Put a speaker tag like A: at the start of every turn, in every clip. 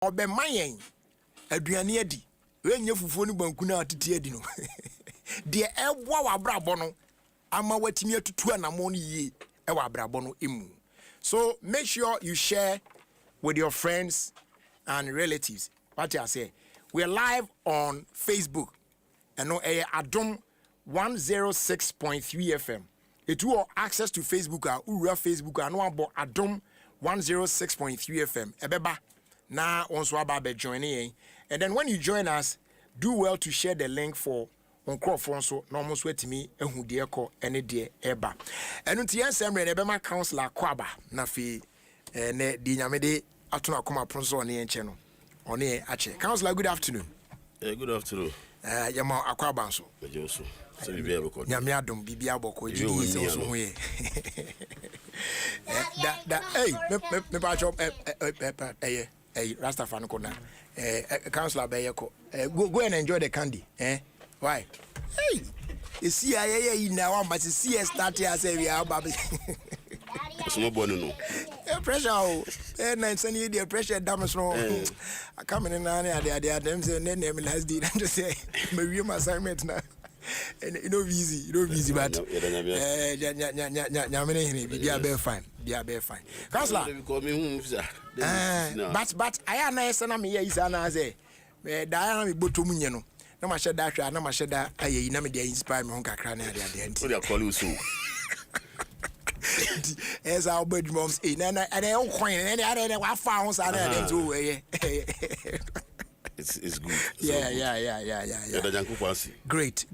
A: obe mayen aduane adi we nya fufuo ni banku na atete adi no de eboa wa brabo no ama watimi atutu anamo no yie e wa brabo no emu. So make sure you share with your friends and relatives. What I say, we're live on Facebook and no Adom 106.3 FM. It will access to Facebook ura Facebook and no about Adom 106.3 FM. Ebeba na onso aba joining. And then when you join us, do well to share the link for on Crawfonso no almost wait me ehu de ko ene de eba. Enu ti ensemre ne bema councilor kwaba na fi ne di nyamede atuna koma pronso ne enche no. One ache. Councilor, good afternoon.
B: Good afternoon.
A: Yama akwaba nso.
B: Ejoso. So bibia boko.
A: Nyame adom bibia boko jidi se so ho ye. Hey, me ba chop Rastafan ko na. Councilor Bayeko. Go and enjoy the candy. Why? Hey. You see now one but see start here say we are baby.
B: Small boy no.
A: Pressure oh. Send you the pressure damage no. I come in and them say name last day and just say me my assignment now. And you know easy but fine. Be fine. Councilor. But I am nice and me is an say. Diana me botum nye no. Na ma sheda hwa na ma sheda ayi na me dey inspire me ho kakra na ade ante.
B: What they call you so?
A: As our bed moms in and I don't coin and I wa fa ho sa na do
B: It's good.
A: Yeah. Great.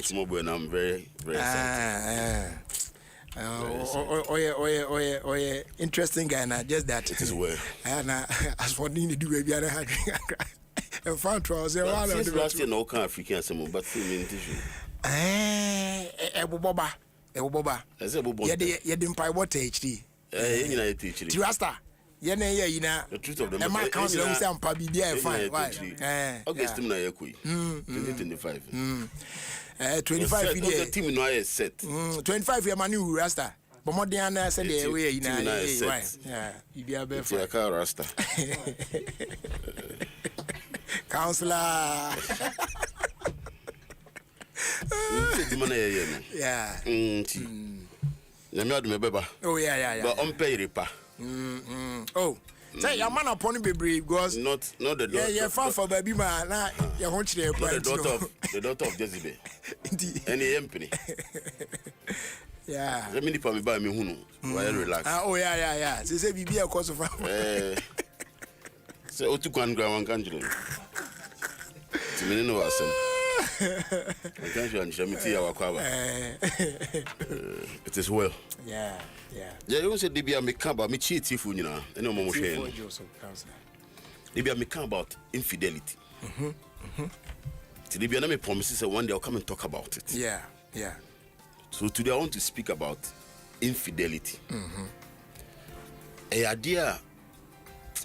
B: Small boy and I'm very excited.
A: Interesting guy na just that.
B: It is well.
A: And as for need to do baby I had and found trousers
B: last year no can African some but film tissue.
A: Boba. Ye pai water HD.
B: You know teach.
A: Rasta. Ye na ye ina.
B: The truth of the
A: matter. My council say am pa bibia fine. Why?
B: August team na ye koi. 2025.
A: 25
B: the team no is set.
A: 25 year manu Rasta. But more than I said the way ina. Yeah. Bibia be fine.
B: Car Rasta.
A: Councilor. Yeah. Oh yeah.
B: But on pay repa.
A: Oh. Say your man upon be brave because
B: not the daughter.
A: Yeah, far for baby man. Nah, you want to
B: the daughter of Jezebel. Any company.
A: Yeah.
B: Let me buy me hunu. While relax.
A: Oh yeah. Say bibi e cause of.
B: Say otu kwan gra wan kanjiro. Timene no asem. I can't it is well.
A: Yeah.
B: You don't say Dibia me come about me cheat if you know. Any more share. Dibia me come about infidelity. Dibia me promises that one day I'll come and talk about it.
A: Yeah.
B: So today I want to speak about infidelity. A idea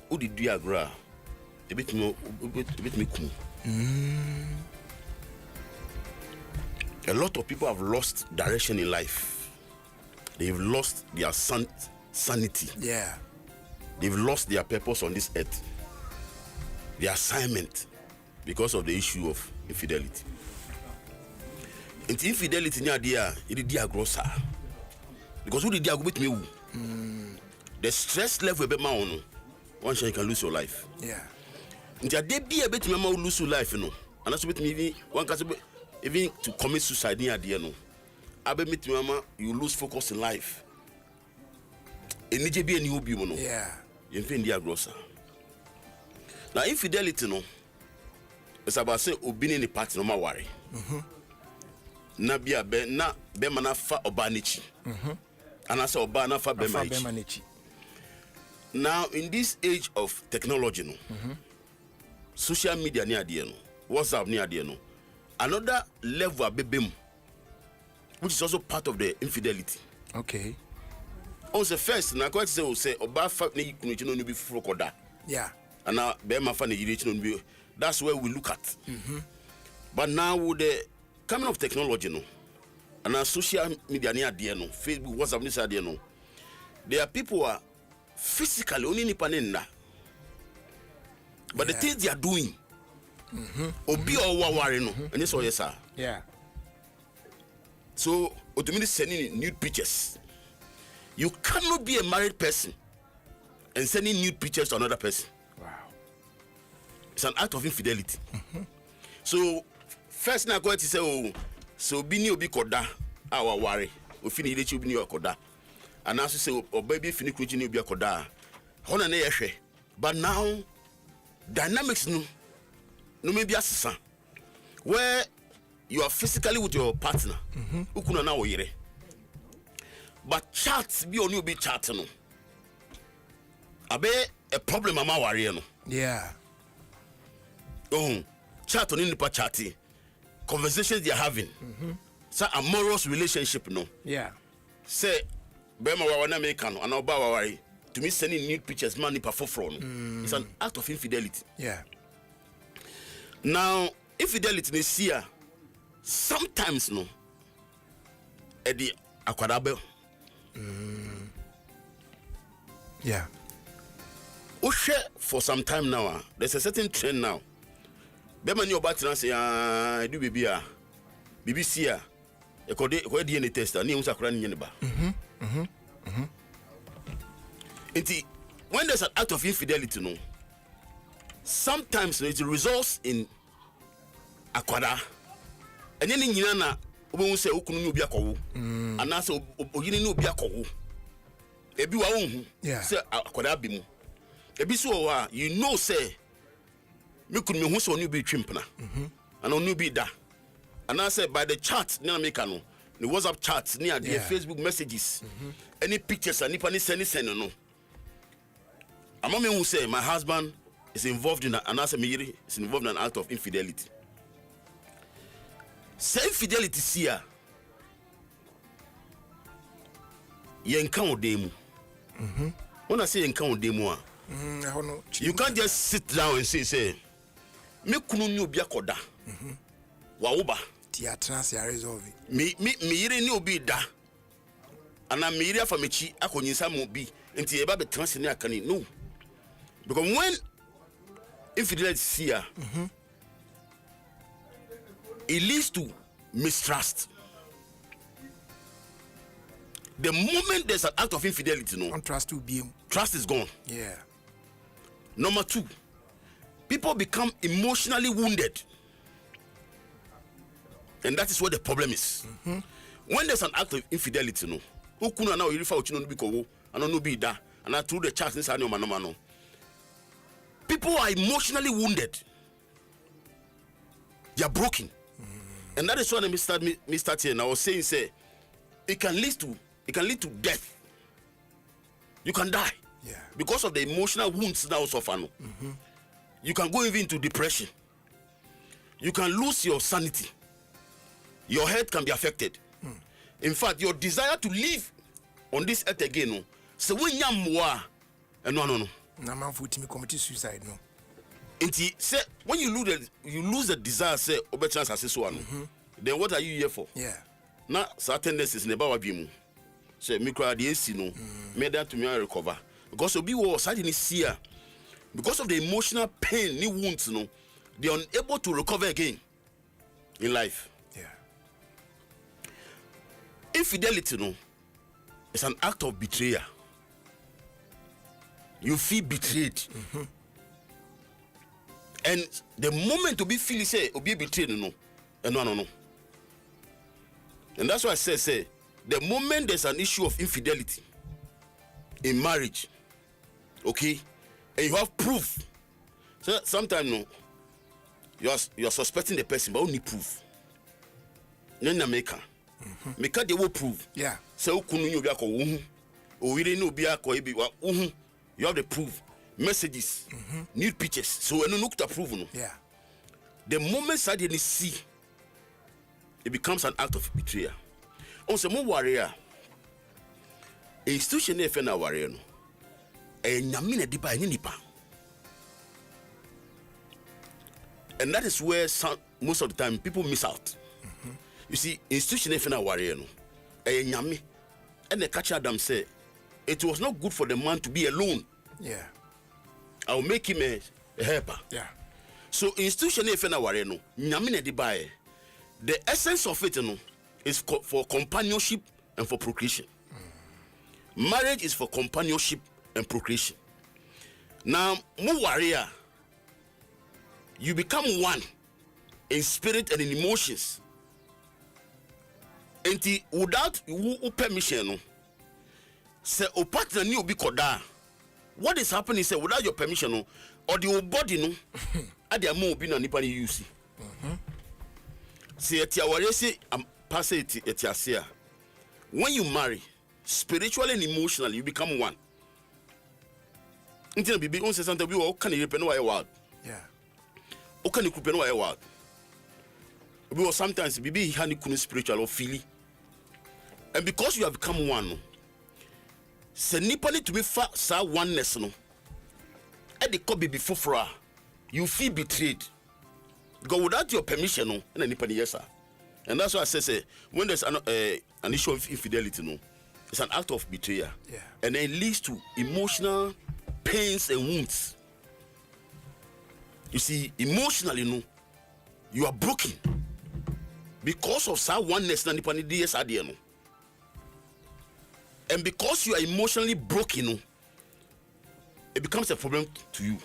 B: who did you agree? A bit me cool. A lot of people have lost direction in life. They've lost their sanity.
A: Yeah.
B: They've lost their purpose on this earth. Their assignment because of the issue of infidelity. And infidelity near there, it is dear grosser. Because who did you go with me? The stress level be man, one shot you can lose your life.
A: Yeah.
B: And there be a bit mama lose your life, you know. And that's what me one can even to commit suicide near the no. Abe meet mama, you lose focus in life. And need to be a new woman.
A: Yeah.
B: You find the grosser. Now infidelity no. It's about say obini ni party no ma worry. Na bia be na be mana fa obanichi. And I say oba na fa be manichi. Now in this age of technology no. Social media near the no. WhatsApp near the no. Another level of baby, which is also part of the infidelity.
A: Okay.
B: On the first, na quite say oba fa ne kuno no be fukoda.
A: Yeah.
B: And now be ma fa ne yiri no be. That's where we look at. But now with the coming of technology no, and our social media near the no, Facebook, WhatsApp near the no, there are people who are physically only nipanenda. But the things they are doing, obi or worry no, and this all yes sir.
A: Yeah.
B: So automatically sending nude pictures. You cannot be a married person and sending nude pictures to another person.
A: Wow.
B: It's an act of infidelity. So first na go to say oh so bini obi koda our worry. Ofini ile chi obi ni koda. And also say oh baby fini kruchi ni obi koda. Hona na yehwe. But now dynamics no maybe asesa where you are physically with your partner. Ukuna na oyire. But chats be only be chat no. Abe a problem ama worry no.
A: Yeah.
B: Oh, chat on in the chatty. Conversations they are having. So amorous relationship no.
A: Yeah.
B: Say bema wa wana American and oba wa worry. To me sending nude pictures man nipa for no. It's an act of infidelity.
A: Yeah.
B: Now, infidelity is here. Sometimes no. Edi akwadabe.
A: Yeah.
B: For some time now, there's a certain trend now. Bema ni oba tena say do bibia. BBC a e ko DNA test ni unsa kura ni ba. When there's an act of infidelity no, sometimes it results in akwada. Enye ni nyina na obo say okunu ni obi akowo. Anase oyini ni obi akowo. Ebi wa ohun say akwada bi mu. Ebi so wa you know say me could me hu so ni obi twimpna. And onu bi da. Anase by the chat na make no. The WhatsApp chats near the Facebook messages. Any pictures and nipa ni send no. Amame who say my husband is involved in anase me is involved in an act of infidelity. Say infidelity here. Yenka odemu. When I say yenka odemu you can't just sit down and say me kunu ni obi akoda. Wa uba.
A: Tia trans ya resolve.
B: Me yire ni obi da. Ana me yire afa mechi akonyinsa mo bi. Enti e ba be trans ni akani no. Because when infidelity is here, it leads to mistrust. The moment there's an act of infidelity, no,
A: trust to be
B: trust is gone.
A: Yeah.
B: Number two, people become emotionally wounded. And that is where the problem is. When there's an act of infidelity, no, who couldn't now refer to no because I don't know be that, and I threw the chance inside your man. People are emotionally wounded. They are broken. And that is why me start here. And I was saying, say, it can lead to death. You can die.
A: Yeah.
B: Because of the emotional wounds now suffer. No? You can go even into depression. You can lose your sanity. Your health can be affected. In fact, your desire to live on this earth again, no. So when no.
A: Na man for me commit suicide no.
B: Inti say when you lose the desire say obechance as one. Then what are you here for?
A: Yeah.
B: Na certain tendencies never wa bimu. Say me cry the AC no. Me that to me recover. Because obi was suddenly see because of the emotional pain ni wounds no, they are unable to recover again in life.
A: Yeah.
B: Infidelity no is an act of betrayal. You feel betrayed. And the moment to be feeling say or be betrayed no. And that's why I say the moment there's an issue of infidelity in marriage, okay, and you have proof. So sometimes no, you are suspecting the person but only proof. Then America. Make they will prove.
A: Yeah.
B: So kunu you be akọ o we no be akọ ebi wa you have the proof, messages, nude pictures. So when you look to prove no.
A: Yeah.
B: The moment suddenly see, it becomes an act of betrayal. On some more warrior, a institution ne fena warrior no. E nyame di ba nipa. And that is where most of the time people miss out. You see, institution ne fena warrior no. E nyame and the catch Adam say it was not good for the man to be alone.
A: Yeah.
B: I'll make him a helper.
A: Yeah.
B: So institution if na ware no, nyame na di bae. The essence of it no is for companionship and for procreation. Marriage is for companionship and procreation. Now, more warrior, you become one in spirit and in emotions. And without permission, no, say o partner ni obi koda. What is happening is without your permission, no, or the body no, ade am obi na nipa ni use. See etia warrior say pass it etia. When you marry, spiritually and emotionally, you become one. Until bibi on say something we can you repent why wild.
A: Yeah.
B: O can you repent why wild. We sometimes bibi hani kunu spiritual or feely. And because you have become one, se nipa ni to be fa sa oneness no. E de ko bibi fofora, you feel betrayed. Because without your permission no, na nipa ni yes. And that's why I say when there's an issue of infidelity no, it's an act of betrayal.
A: Yeah.
B: And then it leads to emotional pains and wounds. You see, emotionally, no, you are broken because of some oneness. And because you are emotionally broken, no, it becomes a problem to you.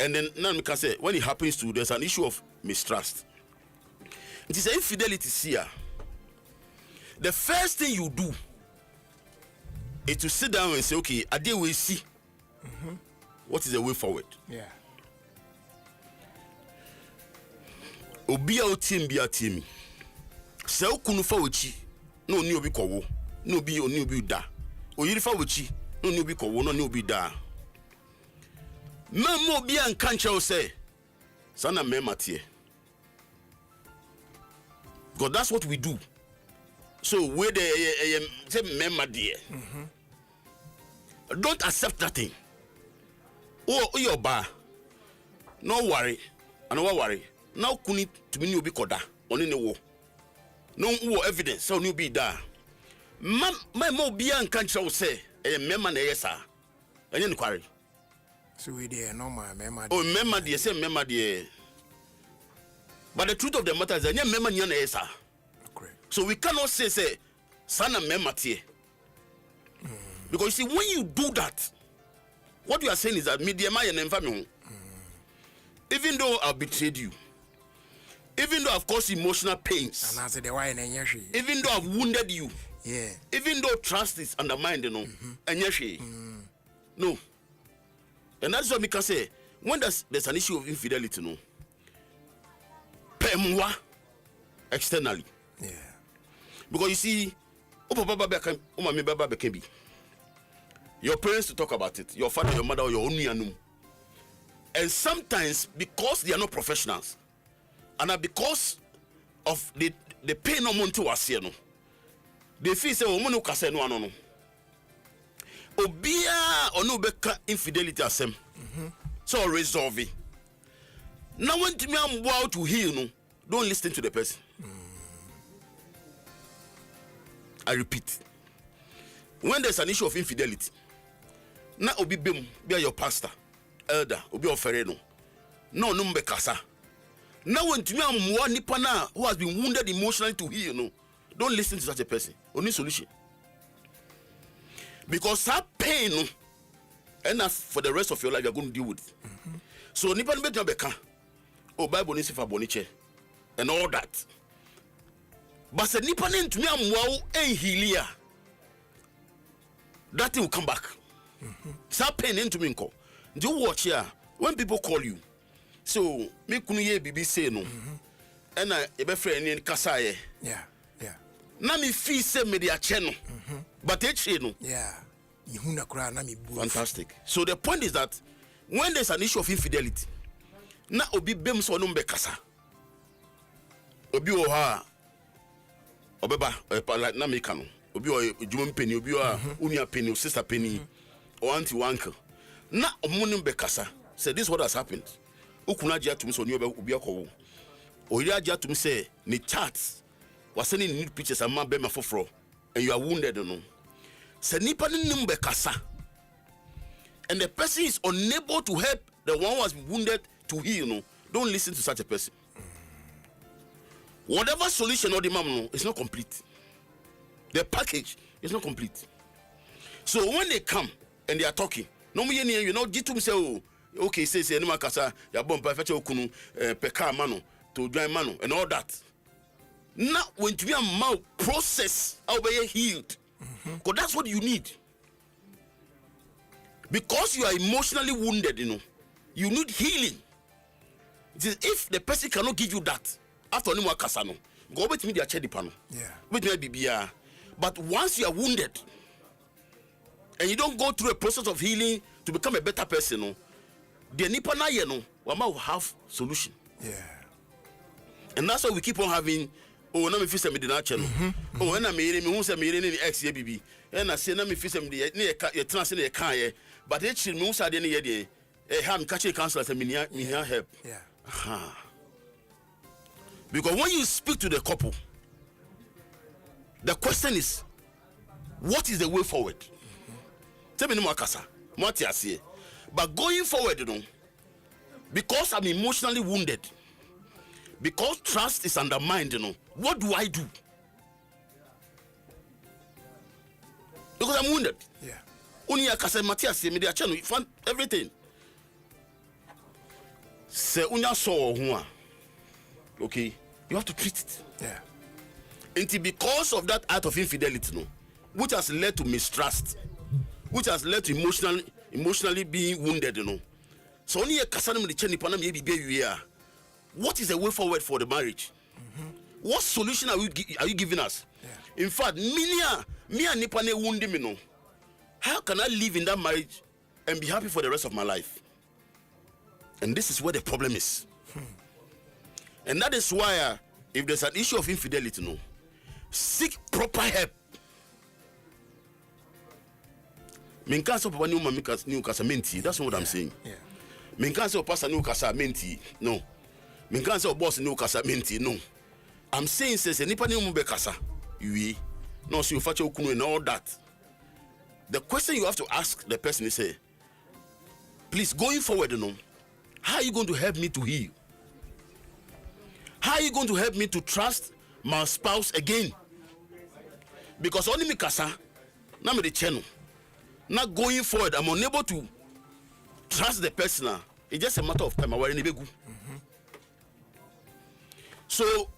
B: And then now we can say when it happens to there's an issue of mistrust. It is an infidelity here. The first thing you do is to sit down and say, okay, I deal with see. What is the way forward?
A: Yeah.
B: Obi a team be a team. Se okunu fa ochi, no ni obi kowo, no bi oni obi da. Oyiri fa ochi, no ni obi kowo, no ni obi da. Memo obi an kancha o say, sana mema tie. God, that's what we do. So where the say mema die. Don't accept that thing. Oh, your bar. No worry. I no worry. Now kuni to me obi koda. Oni ne wo. No wo evidence. So ni obi da. Man, my mo bi an kancha o say mema na yesa. Enye nkwari.
A: So we there normal mema.
B: Oh, mema die say mema die. But the truth of the matter is enye mema nya na yesa. So we cannot say sana mema tie. Because you see, when you do that, what you are saying is that media and family. Even though I've betrayed you, even though I've caused emotional pains,
A: and I said the why
B: even though I've wounded you,
A: yeah,
B: even though trust is undermined, you know, and no, and that's what we can say. When there's an issue of infidelity, no, pay externally,
A: yeah,
B: because you see, your parents to talk about it, your father, your mother, or your own. And sometimes, because they are not professionals, and because of the pain no money to us here, no, they feel say, "Oh, no, kase no, no, no." Obia or no beka infidelity asem, so resolve it. Now, when me am out to heal, no, don't listen to the person. I repeat, when there's an issue of infidelity, na obi bem be your pastor, elder, obi ofereno. No numbe kasa. Now when tumi amwa nipa na who has been wounded emotionally to heal, no, don't listen to such a person. Only solution. Because that pain, no, enough for the rest of your life you're going to deal with it. So nipa no better beka. Oh, Bible ni sifa boniche and all that. But se nipa ne ntumi amwa en healia, that thing will come back. Start pain into me. Do you watch here when people call you? So me kunu ye bibi say no, and I ebe friend ni kasa ye.
A: Yeah, yeah.
B: Na me feel say me dey channel, but it no.
A: Yeah, you huna kura na me bu.
B: Fantastic. So the point is that when there's an issue of infidelity, na obi bem so no mbe kasa. Obi o ha, obeba like na me kanu. Obi o jumon penny, obi o unia penny, sister penny. Or auntie uncle. Na omunim bekasa. Say this is what has happened. Ukuna jia to me so ni obi akowo. Oya jia to me say ni charts was sending new pictures and man be ma foforo and you are wounded no. Say nipa nim bekasa. And the person is unable to help the one who has been wounded to heal, no, don't listen to such a person. Whatever solution or the mom, no, it's not complete. The package is not complete. So when they come and they are talking, no me you know, jitum say, oh, okay, say any makasa, ya bomba fetch okunu peka mano to join mano and all that. Now when to be a mouth process, I'll be healed. Because that's what you need. Because you are emotionally wounded, you know, you need healing. It is if the person cannot give you that, after any more kasano, go with me the chedi pano.
A: Yeah.
B: With me BBR. But once you are wounded and you don't go through a process of healing to become a better person, no, the nipa na ye no, we will have solution.
A: Yeah.
B: And that's why we keep on having. Oh, na me fi se me de na che no. Oh, na me yere me hu se me yere ni ex ye bibi. E na se na me fi se me de ye tena se na ye kan ye. But e chi me hu sa de ne ye de. E ha me catch a counselor say me nia help.
A: Yeah.
B: Because when you speak to the couple, the question is, what is the way forward? Tell me no more kasa. What you say. But going forward, you know, because I'm emotionally wounded, because trust is undermined, you know, what do I do? Because I'm wounded.
A: Yeah.
B: Only a kasa Matthias say me dey channel find everything. Say unya so ho. Okay, you have to treat it.
A: Yeah.
B: Until because of that act of infidelity, no, which has led to mistrust, which has led to emotionally being wounded, you know. So only a kasana me cheni pana me be here. What is the way forward for the marriage? What solution are you giving us? Yeah. In fact, me and nipane wounded me no. How can I live in that marriage and be happy for the rest of my life? And this is where the problem is. And that is why if there's an issue of infidelity, no, seek proper help. That's what I'm saying. Yeah. Pastor new casamenti. No. Boss new casamenti. No. I'm saying says nipa ni mu be kasa. You no so you fache okunu and all that. The question you have to ask the person is say, please going forward, you know, how are you going to help me to heal? How are you going to help me to trust my spouse again? Because only me kasa, na me the channel. Not going forward, I'm unable to trust the person. It's just a matter of time. So,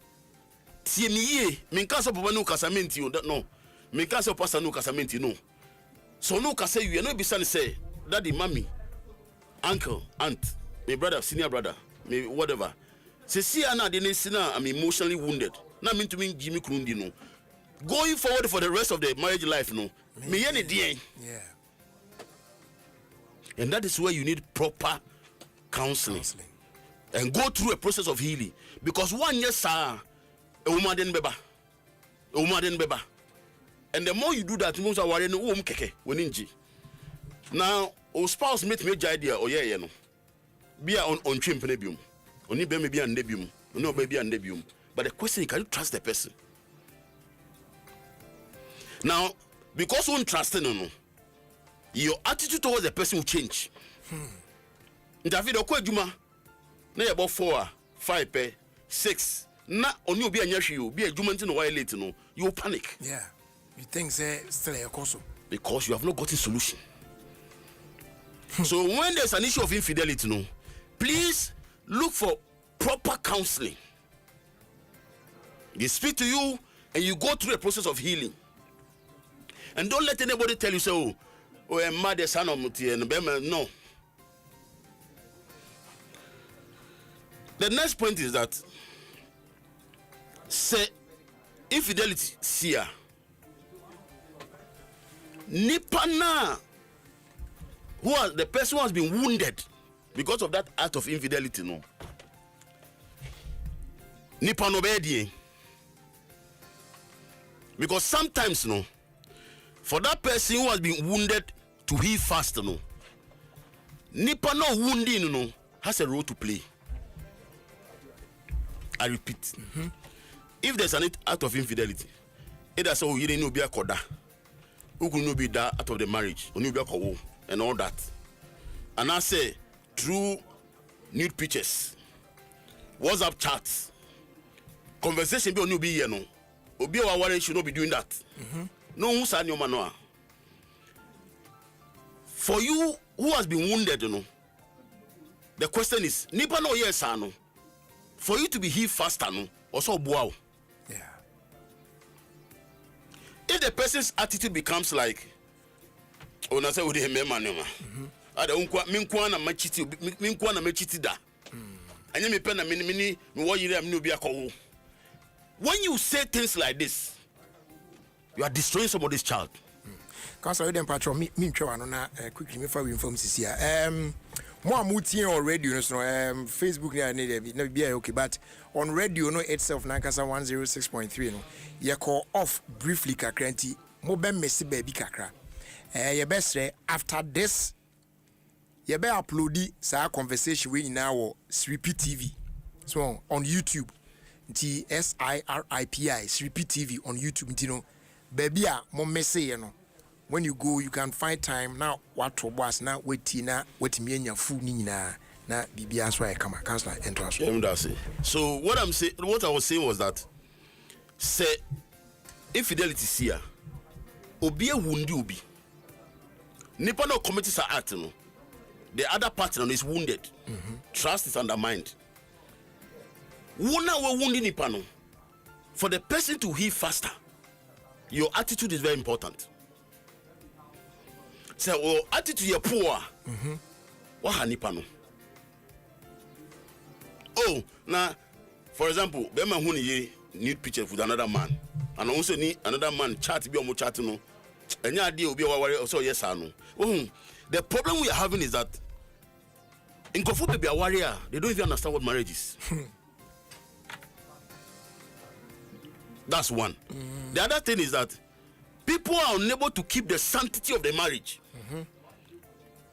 B: see me, me can't say papa no casamenti. No, me can't say pastor no casamenti. No. So no kasa you no be say daddy, mommy, uncle, aunt, my brother, senior brother, me whatever. See, I'm emotionally wounded. Now, mean to me, Jimmy Krundi, no. Going forward for the rest of the marriage life, no. Me any day. Yeah. And that is where you need proper counseling. And go through a process of healing. Because 1 year, sir, a woman didn't beba. And the more you do that, most are worrying, keke, when now, our spouse made me idea, oh yeah, no. Be on chimpanzeeum. Only baby and debium, no baby and debium. But the question is, can you trust the person? Now, because you don't trust no, your attitude towards the person will change. David Okwejuma, na about 4, 5, 6. Na only be a nyashu, be a juman no while later, no, you panic.
A: Yeah, you think say still a cause
B: because you have not got a solution. So when there's an issue of infidelity, no, please look for proper counseling. They speak to you and you go through a process of healing. And don't let anybody tell you, so, oh, I'm mad son of Muti and no. The next point is that, say, infidelity, see, Nipana, the person who has been wounded because of that act of infidelity, no. Nipa no be. Because sometimes, no, for that person who has been wounded to heal fast, no, Nipa no wounding, no, has a role to play. I repeat, if there's an act of infidelity, either so you didn't know be a koda, who could not be that out of the marriage, or you be a and all that, and I say through nude pictures, WhatsApp chats, conversation be on you be here no. Obi wa ware should not be doing that. No who sa nyoma no. For you who has been wounded, you know, the question is, nipa no yes no. For you to be healed faster, no, also bow.
A: Yeah.
B: If the person's attitude becomes like, oh, na say we dey remember no ma. Ada unkwa minkwa na machiti da. Anya me pen na me wo yire am no bi akowo. When you say things like this, you are destroying somebody's child.
A: Council, you dem patron me ntwa no na quickly me fa we inform sisia. Mo amuti on radio no Facebook na be okay, but on radio no itself na kasa 106.3 no ye call off briefly kakra nti mo be messy baby kakra. Ye best after this ye be uploadi sa conversation we now wo Sripi TV. So on YouTube nti SIRIPI Sripi TV on YouTube nti no baby a mo messy ye no. When you go, you can find time now. What to boss now? Wait na me enya food ni na bibi as why come cancel enter us.
B: So what I was saying was that say infidelity here obi e wundi obi nipa no committed sa act no the other partner is wounded. Trust is undermined. Wona we wundi nipa no for the person to heal faster, your attitude is very important. So attitude you poor. What hanipa no? Oh, now for example, bema hu ni nude picture with another man. And also ni another man chat be omo chat no. Enya ade obi aware so yes no. The problem we are having is that in Kofu baby aware, they don't even understand what marriage is. That's one. The other thing is that people are unable to keep the sanctity of the marriage.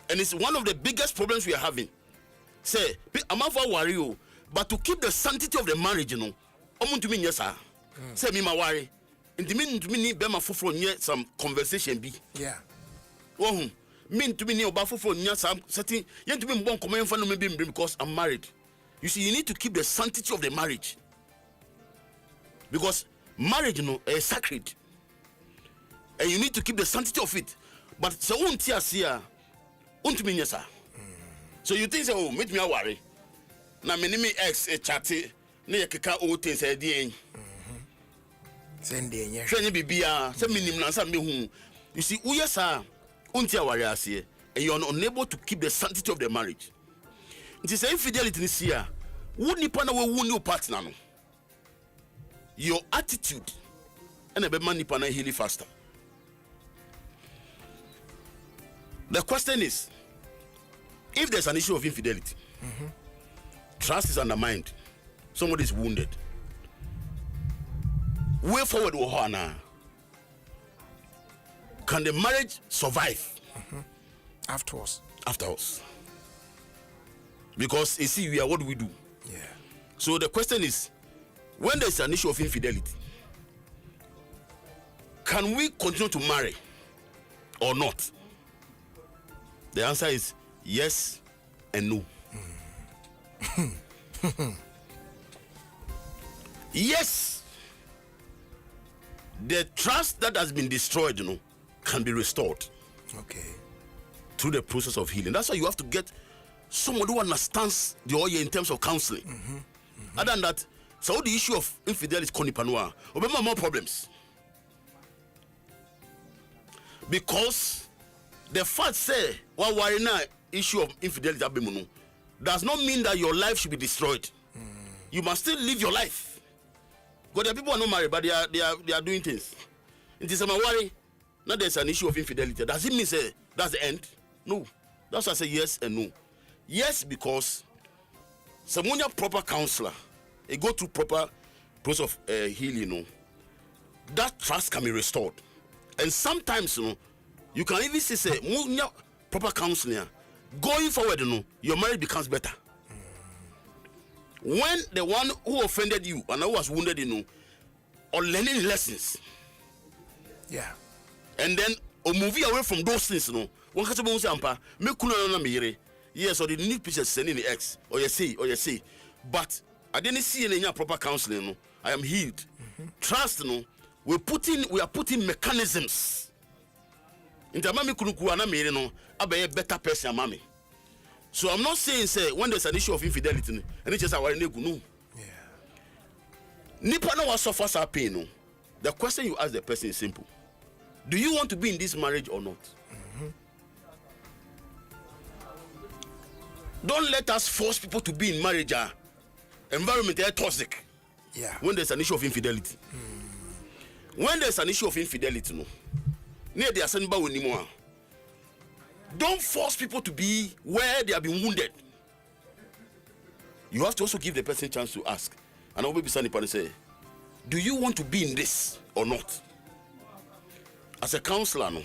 B: And it's one of the biggest problems we are having. Say, I'm not for worry, but to keep the sanctity of the marriage, you know, I'm to me yes, sir. Say me my worry. In the mean to me, be my for some conversation be.
A: Yeah.
B: Oh, mean to me near about for some setting. Yet to me one comment for me because I'm married. You see, you need to keep the sanctity of the marriage because marriage, you know, is sacred, and you need to keep the sanctity of it. But so won't here. So you think oh make me worry. Na me me ex e chat na ye keka o things e dey.
A: Send dey nya.
B: Hwanye bibia, say minim na me hu. You see who yes ah unti worry ase and you are unable to keep the sanctity of the marriage. It is infidelity this year. Wo nipa na wo new partner no. Your attitude and a be man nipa na heal faster. The question is, if there's an issue of infidelity, trust is undermined, somebody is wounded, way forward can the marriage survive
A: afterwards?
B: Because you see, what do we do?
A: Yeah.
B: So the question is, when there's an issue of infidelity, can we continue to marry or not? The answer is yes and no. Yes, the trust that has been destroyed, can be restored.
A: Okay.
B: Through the process of healing. That's why you have to get someone who understands the oil in terms of counseling. Other than that, so the issue of infidelity is konipanua. Obama more problems. Because the fact say what worry now issue of infidelity does not mean that your life should be destroyed. You must still live your life. Because there are people who are not married, but they are doing things. It is a worry. Now there's an issue of infidelity. Does it mean say that's the end? No. That's why I say yes and no. Yes, because someone a proper counselor, they go through proper process of healing. That trust can be restored. And sometimes you can even say proper counseling. Going forward, your marriage becomes better. When the one who offended you and who was wounded, or learning lessons.
A: Yeah. And
B: then or moving away from those things, one can say, "Ampa, me kuna na mire." yes, or the need pictures sending the ex, or you say, but I didn't see any proper counseling. No, I am healed. Trust, no, we are putting mechanisms. Into mami kunuku ana me no, abe better person mami. So I'm not saying say when there's an issue of infidelity, and it's just our no.
A: Yeah.
B: Nipa na was suffers our pain. No. The question you ask the person is simple: do you want to be in this marriage or not? Don't let us force people to be in marriage. Environment is toxic.
A: Yeah.
B: When there's an issue of infidelity. When there's an issue of infidelity, no. Near the assembly anymore. Don't force people to be where they have been wounded. You have to also give the person a chance to ask. And I will be standing and say, do you want to be in this or not? As a counselor, no.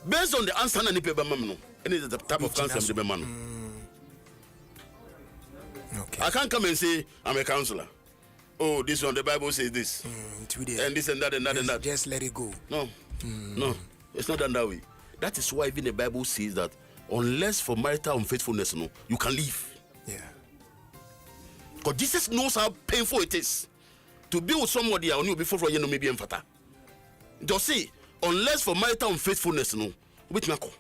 B: Based on the answer, no, any the type of counselor, no.
A: Okay.
B: I can't come and say I'm a counselor. Oh, this one, the Bible says this. And this and that and that and that.
A: Just let it go.
B: No. No. It's not done that way. That is why even the Bible says that unless for marital unfaithfulness, no, you can leave.
A: Yeah.
B: Because Jesus knows how painful it is to be with somebody who before for you know maybe emphata. Just say, unless for marital unfaithfulness, no, which mako.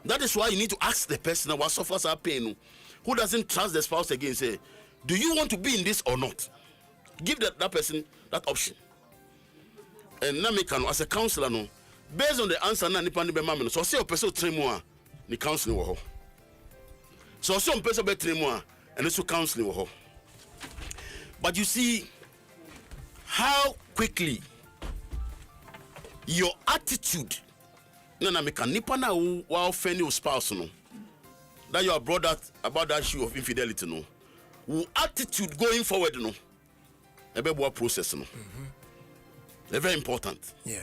B: That is why you need to ask the person what suffers our pain, who doesn't trust the spouse again. Say, do you want to be in this or not? Give that person that option. And now make as a counselor, no, based on the answer, na nipa ni be mamma. So say a person train more, ni counseling wo ho. So some person be train more, and also counseling wo ho. But you see how quickly your attitude, na make nipa na wa offend your spouse, no, that you are brought that about that issue of infidelity, no, attitude going forward, no, a better process, no. They're very important.
A: Yeah.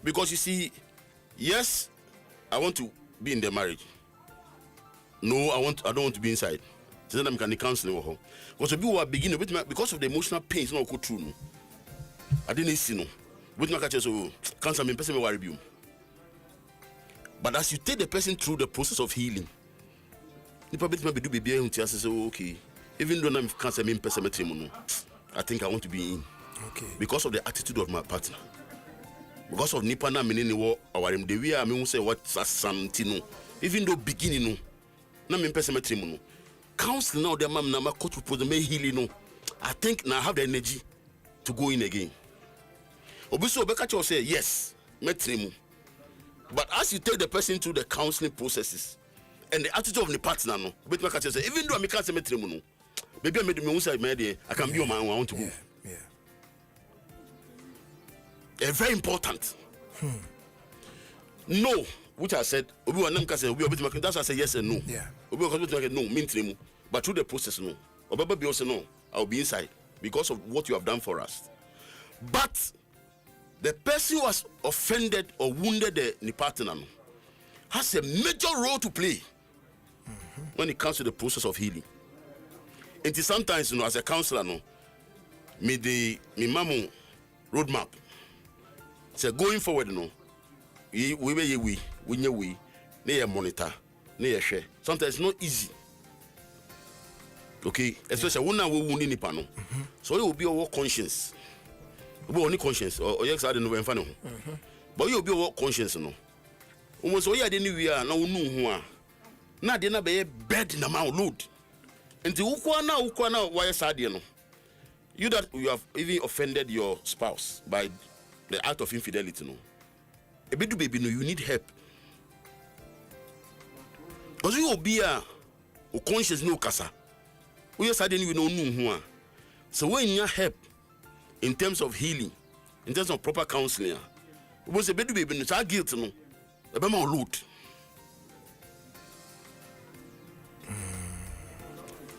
B: Because you see, yes, I want to be in the marriage. No, I don't want to be inside. So then I'm going to counseling with her. Because people are beginning because of the emotional pains not go through. No, I didn't see no. With my catches, so cancer me person me worry you. But as you take the person through the process of healing, the probably maybe do baby and say okay. Even though I'm cancer me person me I think I want to be in.
A: Okay.
B: Because of the attitude of my partner. Because of nipa na menene wo awarem the way I mean say what something no. Even though beginning no. Na me person metrimu no. Counseling now the mam na ma coach propose me healing no. I think now I have the energy to go in again. Obiso obeka cho say yes, metrimu. But as you take the person through the counseling processes and the attitude of the partner no, but make say even though I can't say metrimu no. Maybe I made me say I can be on my own, I want to go.
A: Yeah.
B: Very important. No, which I said, that's why I said yes and no.
A: Yeah.
B: No, mean but through the process, no. Or also no, I'll be inside because of what you have done for us. But the person who has offended or wounded the partner has a major role to play when it comes to the process of healing. It is sometimes, as a counselor, no, me mamu roadmap. So going forward, we monitor, share. Sometimes it's not easy. Okay, especially when we wound in the so you will be our conscience. You will only conscience, or yes, I don't know when but you will be our conscience, no. Almost all you didn't we are now who are. Now they not be bed in amount load. Until ukwana why sad you that you have even offended your spouse by the act of infidelity, no. A bit baby, no, you need help. Because you will be a conscious no kasa. We are suddenly we know who are. So when you help in terms of healing, in terms of proper counseling, it was a bit baby, no, it's guilt, no. A bit more load.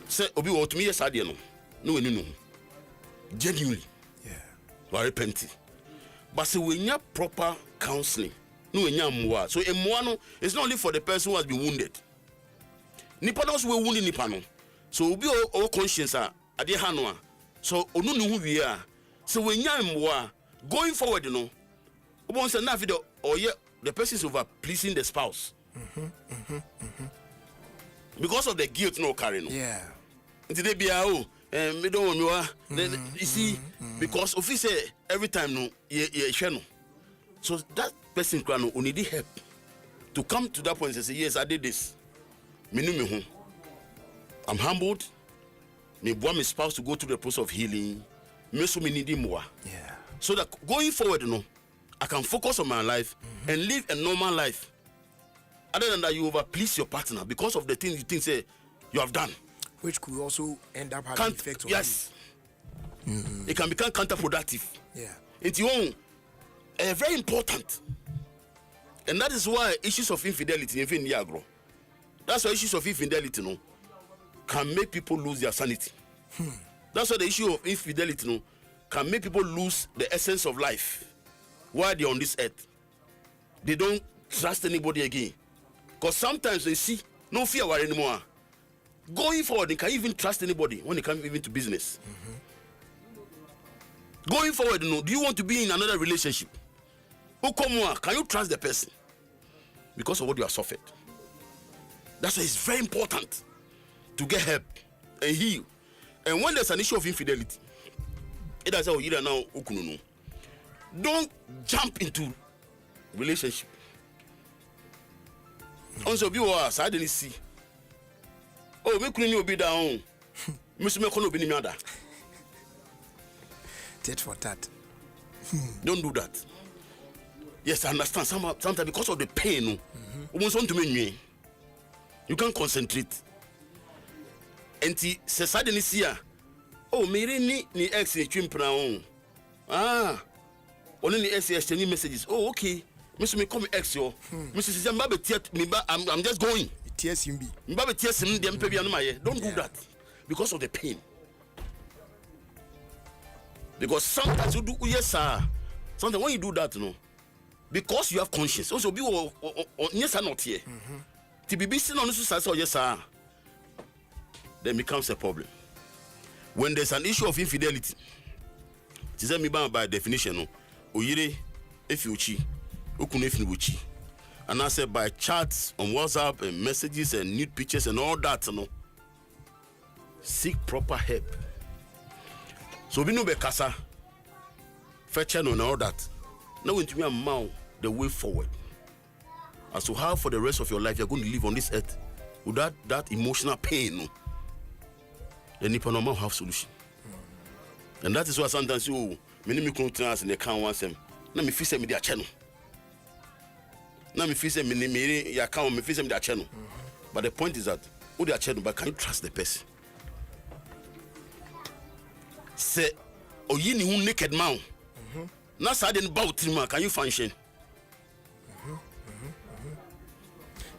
B: Say, Obi, what me is no. No, genuinely.
A: Yeah.
B: Or repenting. But so when you have proper counseling, no, when you have so a moano is not only for the person who has been wounded. Nipa knows we wounded nipa no. So we be all conscience at the hanwa. So onu who we are. So when you have going forward, you know, once enough video or yeah, the person is over pleasing the spouse. Because of the guilt no carrying.
A: Yeah.
B: Today be me don't know. You see, because if you say every time no, no. So that person can need help to come to that point and say, yes, I did this. I'm humbled. Me want my spouse to go through the process of healing. Me so me need more.
A: Yeah.
B: So that going forward, I can focus on my life and live a normal life. Other than that, you overplease your partner because of the things you think say you have done,
A: which could also end up having effect on
B: yes. You. It can become counterproductive.
A: Yeah.
B: It's very important, and that is why issues of infidelity, that's why issues of infidelity, can make people lose their sanity. That's why the issue of infidelity, can make people lose the essence of life while they're on this earth. They don't trust anybody again. Because sometimes they see no fear anymore. Going forward, they can't even trust anybody when it comes even to business. Going forward, do you want to be in another relationship? Can you trust the person? Because of what you have suffered. That's why it's very important to get help and heal. And when there's an issue of infidelity, it does now. Don't jump into relationship. Also, be was I didn't see. Oh, me couldn't be down. Miss me couldn't be another.
A: Tit for tat.
B: Don't do that. Yes, I understand. Sometimes because of the pain, almost want to me. You can't concentrate. And see, suddenly see. Oh, me ni ex chimp only the ex exchanging messages. Oh, okay. Mr. Me come ex yo. Mrs. I'm just going.
A: Tears him be.
B: Don't do that because of the pain. Because sometimes you do yes sir. Sometimes when you do that, because you have conscience. Also be yes or not here. To be seen on this side, yes sir. Then becomes a problem. When there's an issue of infidelity, it is by definition, oyire if you cheat, if you cheat. And I said by chats on WhatsApp and messages and nude pictures and all that, seek proper help. So we know be kasa, fetch and all that. Now into me amount the way forward. As to how for the rest of your life you're going to live on this earth without that emotional pain. The Nippon normal have solution. And that is why sometimes you many and they can't want them. Now me feel me their channel. Now me feel me ya can't me feel me their channel. But the point is that who their channel, but can you trust the person? Say oh you ni naked man. Now sudden bout him, can you function?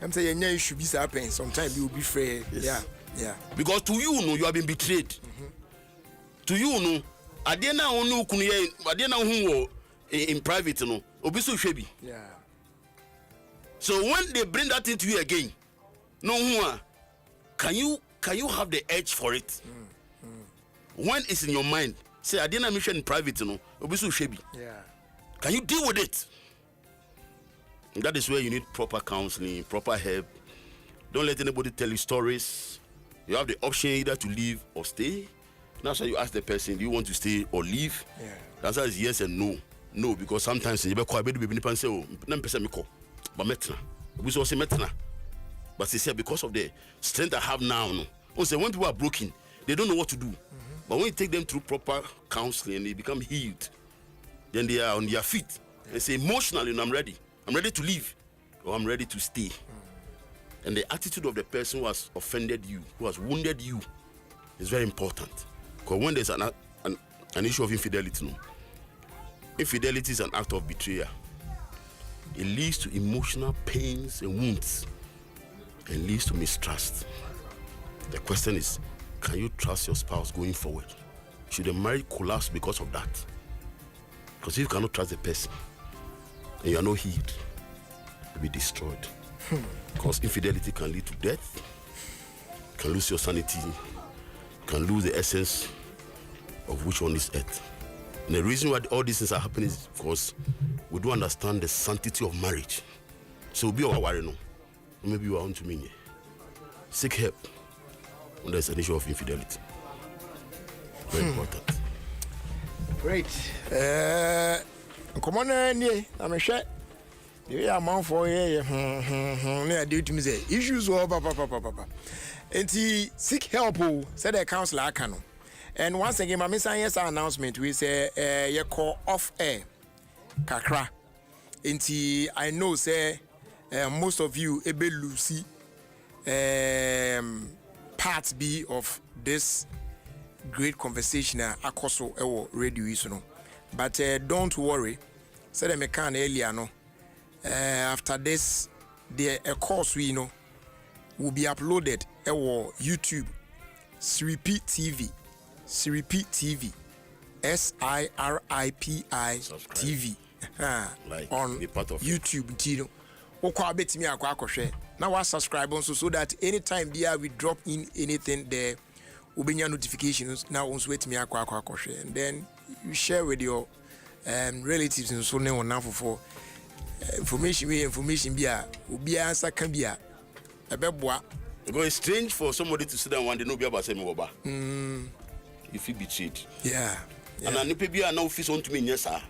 A: I'm saying you should be happen. Sometimes you will be afraid. Yes. Yeah.
B: Because to you you have been betrayed. To you adena onu kunu ye adena hu in private obiso hwebi.
A: Yeah.
B: So when they bring that into you again, can you have the edge for it? When it's in your mind, say adena mission in private obiso hwebi.
A: Yeah.
B: Can you deal with it? And that is where you need proper counseling, proper help. Don't let anybody tell you stories. You have the option either to leave or stay. That's why you ask the person, do you want to stay or leave?
A: Yeah.
B: The answer is yes and no. No, because sometimes you say, oh, but they say because of the strength I have now. Also, when people are broken, they don't know what to do. But when you take them through proper counseling and they become healed, then they are on their feet. They say emotionally, I'm ready. I'm ready to leave or I'm ready to stay. And the attitude of the person who has offended you, who has wounded you, is very important. Because when there's an issue of infidelity, infidelity is an act of betrayal. It leads to emotional pains and wounds and leads to mistrust. The question is, can you trust your spouse going forward? Should the marriage collapse because of that? Because if you cannot trust the person and you are not healed, you'll be destroyed. Because infidelity can lead to death, can lose your sanity, can lose the essence of which on this earth. And the reason why all these things are happening is because we don't understand the sanctity of marriage. So be our worry no. Maybe you are on to me. seek help when there's an issue of infidelity. Very important.
A: Great. Come on, I'm a shot. Yeah, I'm for yeah, do to me say issues papa. And seek help, said the counselor Kano. And once again, my miss announcement, we say you call off air kakra. And I know say most of you able Lucy part B of this great conversation akoso ewo radio is no. But don't worry, said the mechanic earlier no. After this, the course we know will be uploaded ewo YouTube Siripi TV SIRIPI TV
B: Like,
A: on
B: be part of
A: YouTube tino okwa betimi akwa akohwe na wa subscribe also so that anytime we drop in anything there ubenya notifications now also betimi akwa akohwe, and then you share with your relatives and so on for information bia obi answer kan bia ebeboa.
B: Because it's strange for somebody to sit down one day no be about say me oba. You feel betrayed.
A: Yeah.
B: And I people be now feel on to me yes sir.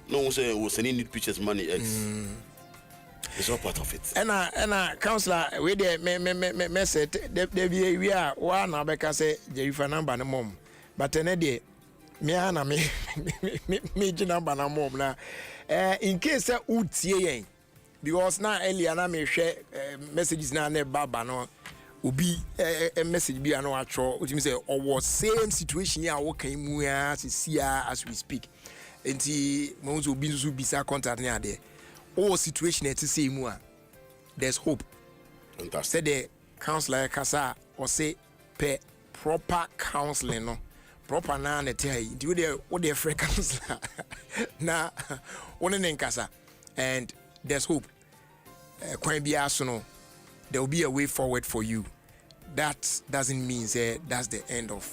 B: No one say was sending need pictures money X. It's all part of it.
A: And I counselor we there me say there be we are one na be ka say Jerifa number na mom. But ene dey me ana me number na mom na in case utie yen because now earlier na me share messages na baba no obi a message bi ano atro utimi say owo same situation ya wo kan mu ya as we speak. Enti mo so obi nso bisa contact na ade o situation et say mu a there's hope.
B: Fantastic.
A: Said the counselor kasa or say pe proper counseling no proper na na te yi ndi wo de free counselor na one ne nkasa, and there's hope. Kwan bia so no there will be a way forward for you. That doesn't mean say that's the end of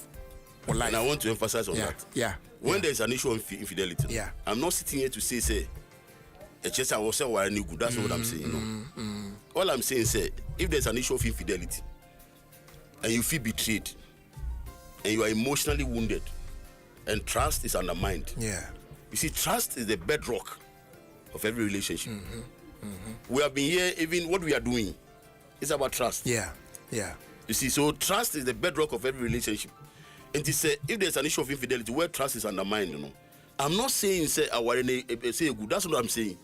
A: your life.
B: And I want to emphasize on that.
A: Yeah.
B: When there's an issue of infidelity,
A: yeah,
B: I'm not sitting here to say just I was say why any good. That's not what I'm saying. No. All I'm saying is if there's an issue of infidelity and you feel betrayed and you are emotionally wounded and trust is undermined.
A: Yeah.
B: You see, trust is the bedrock of every relationship. We have been here, even what we are doing is about trust.
A: Yeah. Yeah.
B: You see, so trust is the bedrock of every relationship. And to say if there's an issue of infidelity where trust is undermined, you know, I'm not saying say good. That's what I'm saying.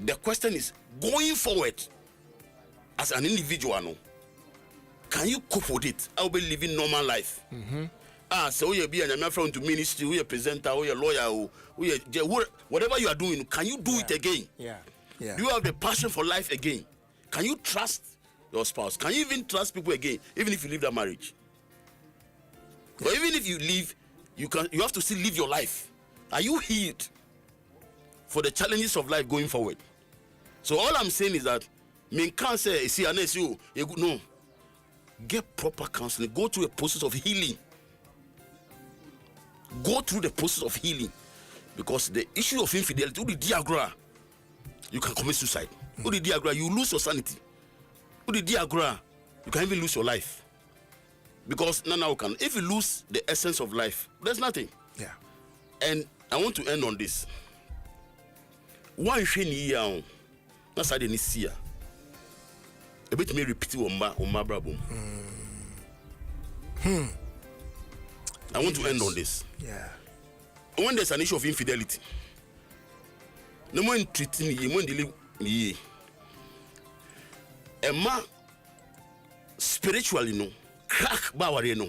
B: The question is going forward as an individual. No, can you cope with it? I will be living normal life. So you be an friend to ministry, you presenter, or you lawyer, whatever you are doing. Can you do it again?
A: Yeah. Yeah.
B: Do you have the passion for life again? Can you trust your spouse? Can you even trust people again, even if you leave that marriage? But even if you leave, you have to still live your life. Are you healed for the challenges of life going forward? So all I'm saying is that me can't say see unless you no. Get proper counseling. Go through a process of healing. Go through the process of healing, because the issue of infidelity, the diagram, you can commit suicide. The diagram, you lose your sanity. The diagram, you can even lose your life. Because now can if you lose the essence of life, there's nothing.
A: Yeah.
B: And I want to end on this. One thing that's how they see. A bit me repeat on my brabum. I want to end on this.
A: Yeah.
B: When there's an issue of infidelity, no one treating me, no one dealing me. A man spiritually no crack bawari no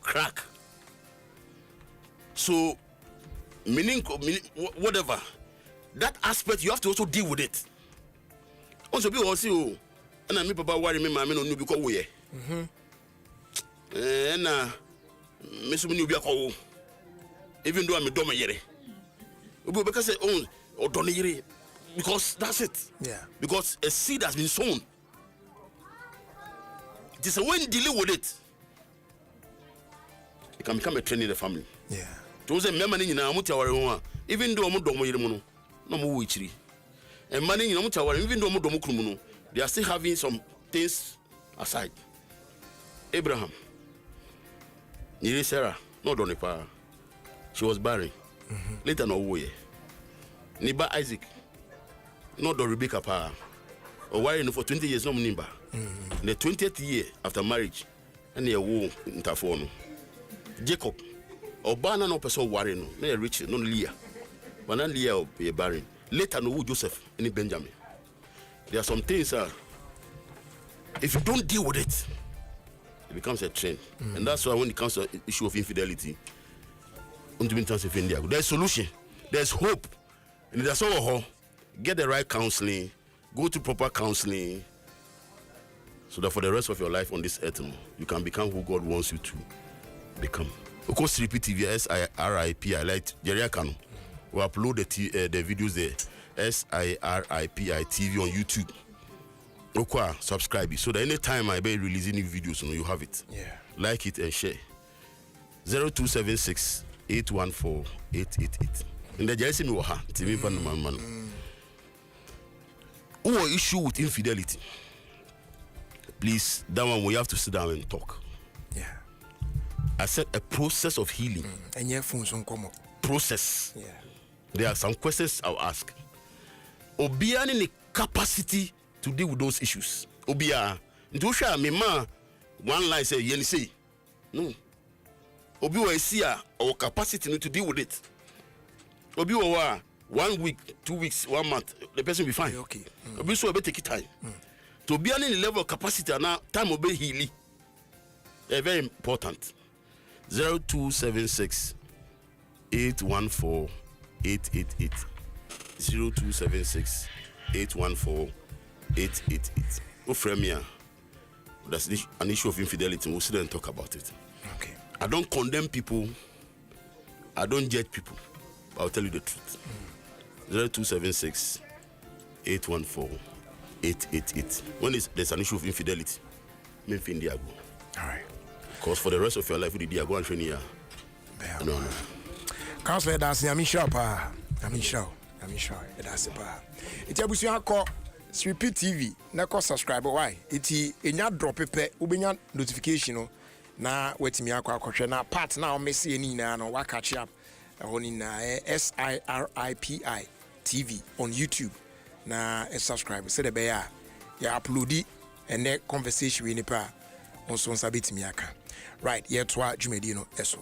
B: crack. So meaning whatever that aspect, you have to also deal with it. Also be also and I me papa worry me mama no because we and me so me obi even though I'm a dom yere obi because say oh or don yere, because that's it.
A: Yeah.
B: Because a seed has been sown. It is when you deal with it, it can become a trend in the family.
A: Yeah.
B: Those are men in our even though I'm domo yere no mo wichiri. And money in Omutawar, even though Modomo Kumuno, They are still having some things aside. Abraham, Sarah, not on the power. She was barren. Later, no way. Niba Isaac, not the Rebecca power. Or why for 20 years, no Nimba. The 20th year after marriage, and they woo in Tafono. Jacob, or Bana no person worry no, they rich, no Leah. But not Leah or be barren. Later, no Joseph, any Benjamin. There are some things, if you don't deal with it, it becomes a trend. And that's why when it comes to the issue of infidelity, there's solution, there's hope. And that's all. Get the right counseling, go to proper counseling, so that for the rest of your life on this earth, you can become who God wants you to become. Of course, repeat TV, SIRIPI, like Jerry Kano. We upload the videos there, SIRIPI TV on YouTube. Okay, subscribe so that anytime I be releasing new videos, you have it.
A: Yeah. Like
B: it and share. 0276 814 888. And the Jesse me waha, TV man. Who issue with infidelity? Please, that one we have to sit down and talk.
A: Yeah.
B: I said a process of healing.
A: And your phones won't come up.
B: Process.
A: Yeah.
B: There are some questions I'll ask. Obia ni capacity to deal with those issues. Obia, ndosha me ma one line say yeni say. No. Obi wa isia our capacity to deal with it. Obi wa 1 week, 2 weeks, 1 month, the person will be fine.
A: Okay.
B: Obi so take it time. To be any level of capacity and time obey healing. Very important. 0276 814 888. 0276 814 888. Ofremia. That's an issue of infidelity. We'll sit there and talk about it.
A: Okay.
B: I don't condemn people. I don't judge people. I'll tell you the truth. 0276 814 888. When there's an issue of infidelity, me Diago.
A: All right.
B: Because for the rest of your life, with the Diago and Training, no.
A: Counselor, that's I'm sure. That's it. It's a bush call Repeat TV. Na call subscribe. Why? It's a drop a ubenya notification. Na wait me akwa na part now Messi any na no wa catch up on in SIRIPI TV on YouTube na subscribe say the bear ya upload it and that conversation we nipa on so sabit me aka right here to dwumedi no eso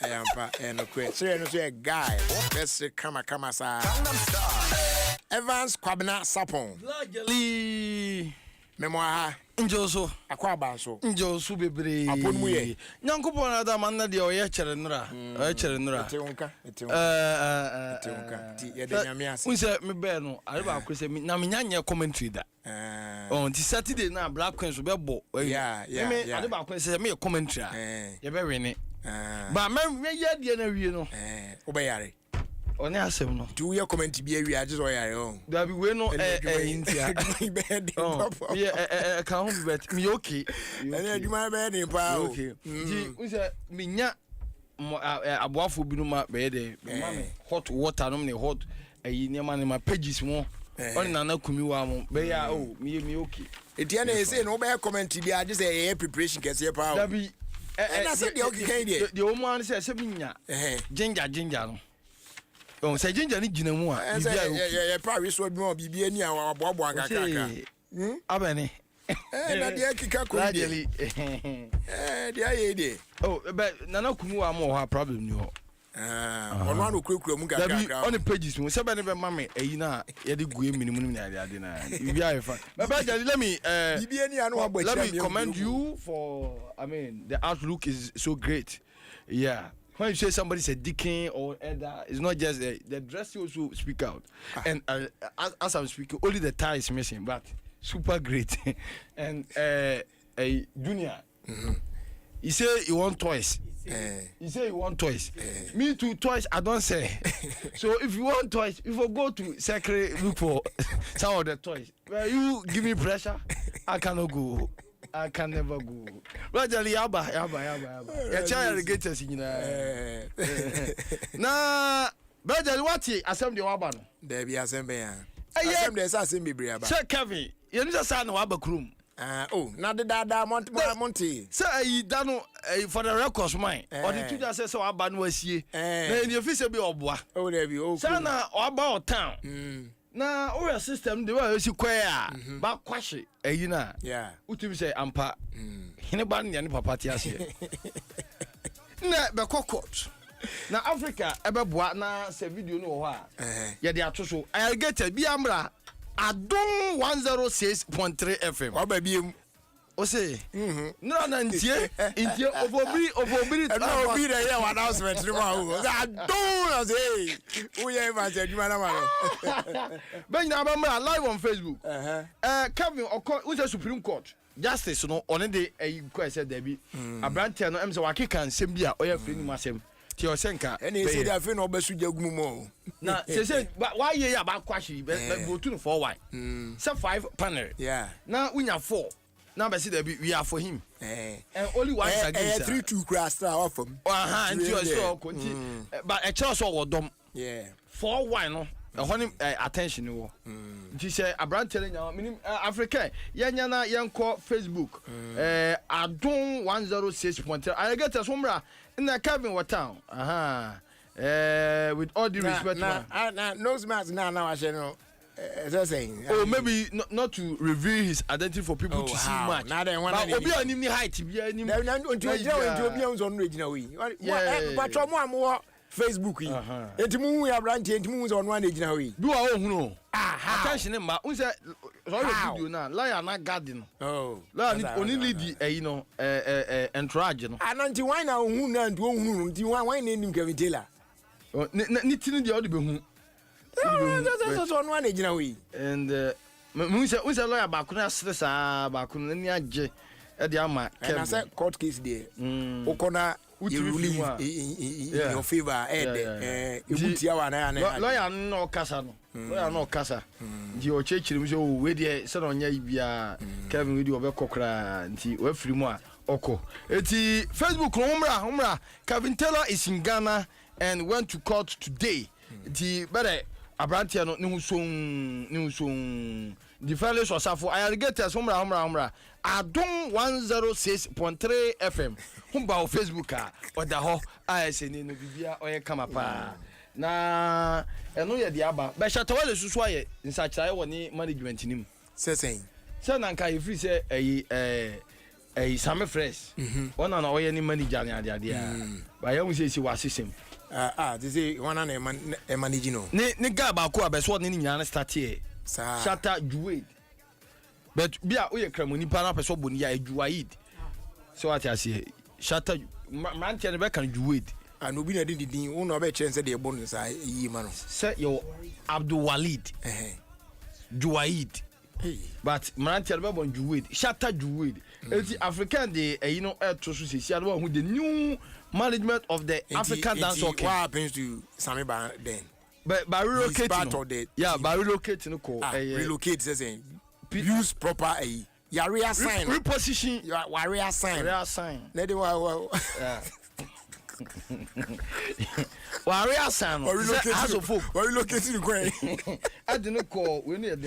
A: Ayampa no kwe. So no so a guy. Let's kama sa. Evans Kwabena Sapon.
C: Largely
A: Memoir
C: Njoso
A: akwa banso.
C: Njoso bebre.
A: Apon mu ye.
C: Nyankopon Adam na de oye chere nura. Oye chere nura.
A: Eteunka. Ti ye de nyame ase.
C: Unse me be no, are ba akose na me nyanya commentary da. On ti Saturday na Black Queen so be bo.
A: Yeah.
C: Me are ba akose me commentary. Ye be wini. Ba me ye de na wie no.
A: Obeyare.
C: Oni asem no.
A: Do your comment be area just oyare on.
C: Da bi we no intia. Ka home bet me okay.
A: Any aduma be dey pa o.
C: Okay. Ji unse me nya aboafo bi no ma be dey ma me hot water no me hot niam na ma pages mo. On na kumi wa mo be ya o me okay.
A: Etia na say no be comment bi a just say preparation kese pa o.
C: Da bi
A: na say dey okay kan dey.
C: The woman say me nya. Ginger no. Oh, say ginger ni gina mu a bibia
A: ye pa we so bi mo bibia ni a aboabo akaka.
C: Abani.
A: Na dey kika ko dey. Dey aye dey.
C: Oh, but nana kumu wa mo ha problem ni ho.
A: Ono anu kurakura mu kakaka.
C: On the pages mu se be ne be mame eyi na ye de gu emini mu na ade na. Bibia fa. Baba jali let me
A: bibia ni anu agbo
C: let me commend you for the outlook is so great. Yeah. When you say somebody's a deacon or elder, it's not just the dress you also speak out. And as I'm speaking, only the tie is missing, but super great. And a junior, he say you want toys. He say you want toys. Me too, toys I don't say. So if you want toys, if you go to Secret look for some of the toys. Well, you give me pressure, I cannot go. I can never go. Rajali yaba. Ya cha alligators nyina. Na Rajali wati asem de waba no.
A: There be asem be ya. Asem de sa asem bebre aba.
C: Say Kevin, you need sa na waba krum.
A: Na de dada monte.
C: Say ayi da no for the records mine. Or the two that say so waba no asie. Na in the office be oboa.
A: Oh there be oh.
C: Say na waba o town. Na our system the way you see kwea ba kwahye ayi na utimi say ampa hene ba ne papa ti ase na be kokot na Africa ebeboa na se video no ho a ye de atoso I get bi amra Adom 106.3 FM
A: wa ba biem
C: o say no na ntie obobiri
A: na obi dey here announcement ni ma o Adom say who you even say aduma na ma no
C: ben na ba ma live on Facebook Kevin who say Supreme Court justice no on the quite said there be Abrante no em say wakeka nsem bi a oya free ni masem ti o senka
A: ene say dey free no obesu jagumu mo
C: na say why ye ya ba kwashi be vote no for why say 5 panel na unya 4 now be see there be we are for him and only one against
A: 3-2 cross off from
C: and you so continue but a chance or dom 4-1 no honey attention wo nti say Abrante nya minim Africa yenya na yenko Facebook Adom 106.3 I get a somra in the Kevin Watown with all due respect
A: na nose mask now I say no saying
C: maybe not to reveal his identity for people to see much. But obi anim ni height bi anim.
A: Obi on regional we. But mo Facebook yi. Entimu ya branch entimu on one regional we.
C: Do a ohun o. Attention ma. Unse so video na lion na garden. Lion only lead no entourage no.
A: Ananti wine na ohun na nti ohun nti wine na nim Kevin Taylor.
C: Ni tini de odi be hu.
A: So no one ejina we
C: and we lawyer back na stress back na ni age e dey ama
A: and I say court case there ukona you release in your favor ebutia wa na
C: lawyer no kasa no lawyer no kasa di o chechiri mi so we dey say no nya bia Kevin we dey obekokra nti we free mu a oko eti Facebook no umra Kevin Taylor is in Ghana and went to court today the better Abrante no ni huson the fellows osafo I get us humra Adom 106.3 FM humba o Facebook a oda ho say ni no bibia oye kama pa na eno ye de aba be shatawale susu aye nsakyirae woni management nim
A: say
C: na nka e free say Same fresh. One on our any manager and but I always say she was system.
A: This is one and a managino.
C: Ne gaba best one in Yana start here. Shatter Juade. But be a way cramoni pana person bunia Juaid. So what I say, shatter man can back and Juade.
A: And we didn't know about chance at the bonus. Man,
C: set your Abdul Walid Juaid. But man tell me about Juaid. Shatter Juaid. It's African day, to see who the new management of the African dance. What
A: happens to Sammy then?
C: But by relocating,
A: part of the
C: by relocating,
A: relocate says use proper area sign
C: reposition
A: warrior sign. Let the warrior sign. Relocating the
C: I didn't call we need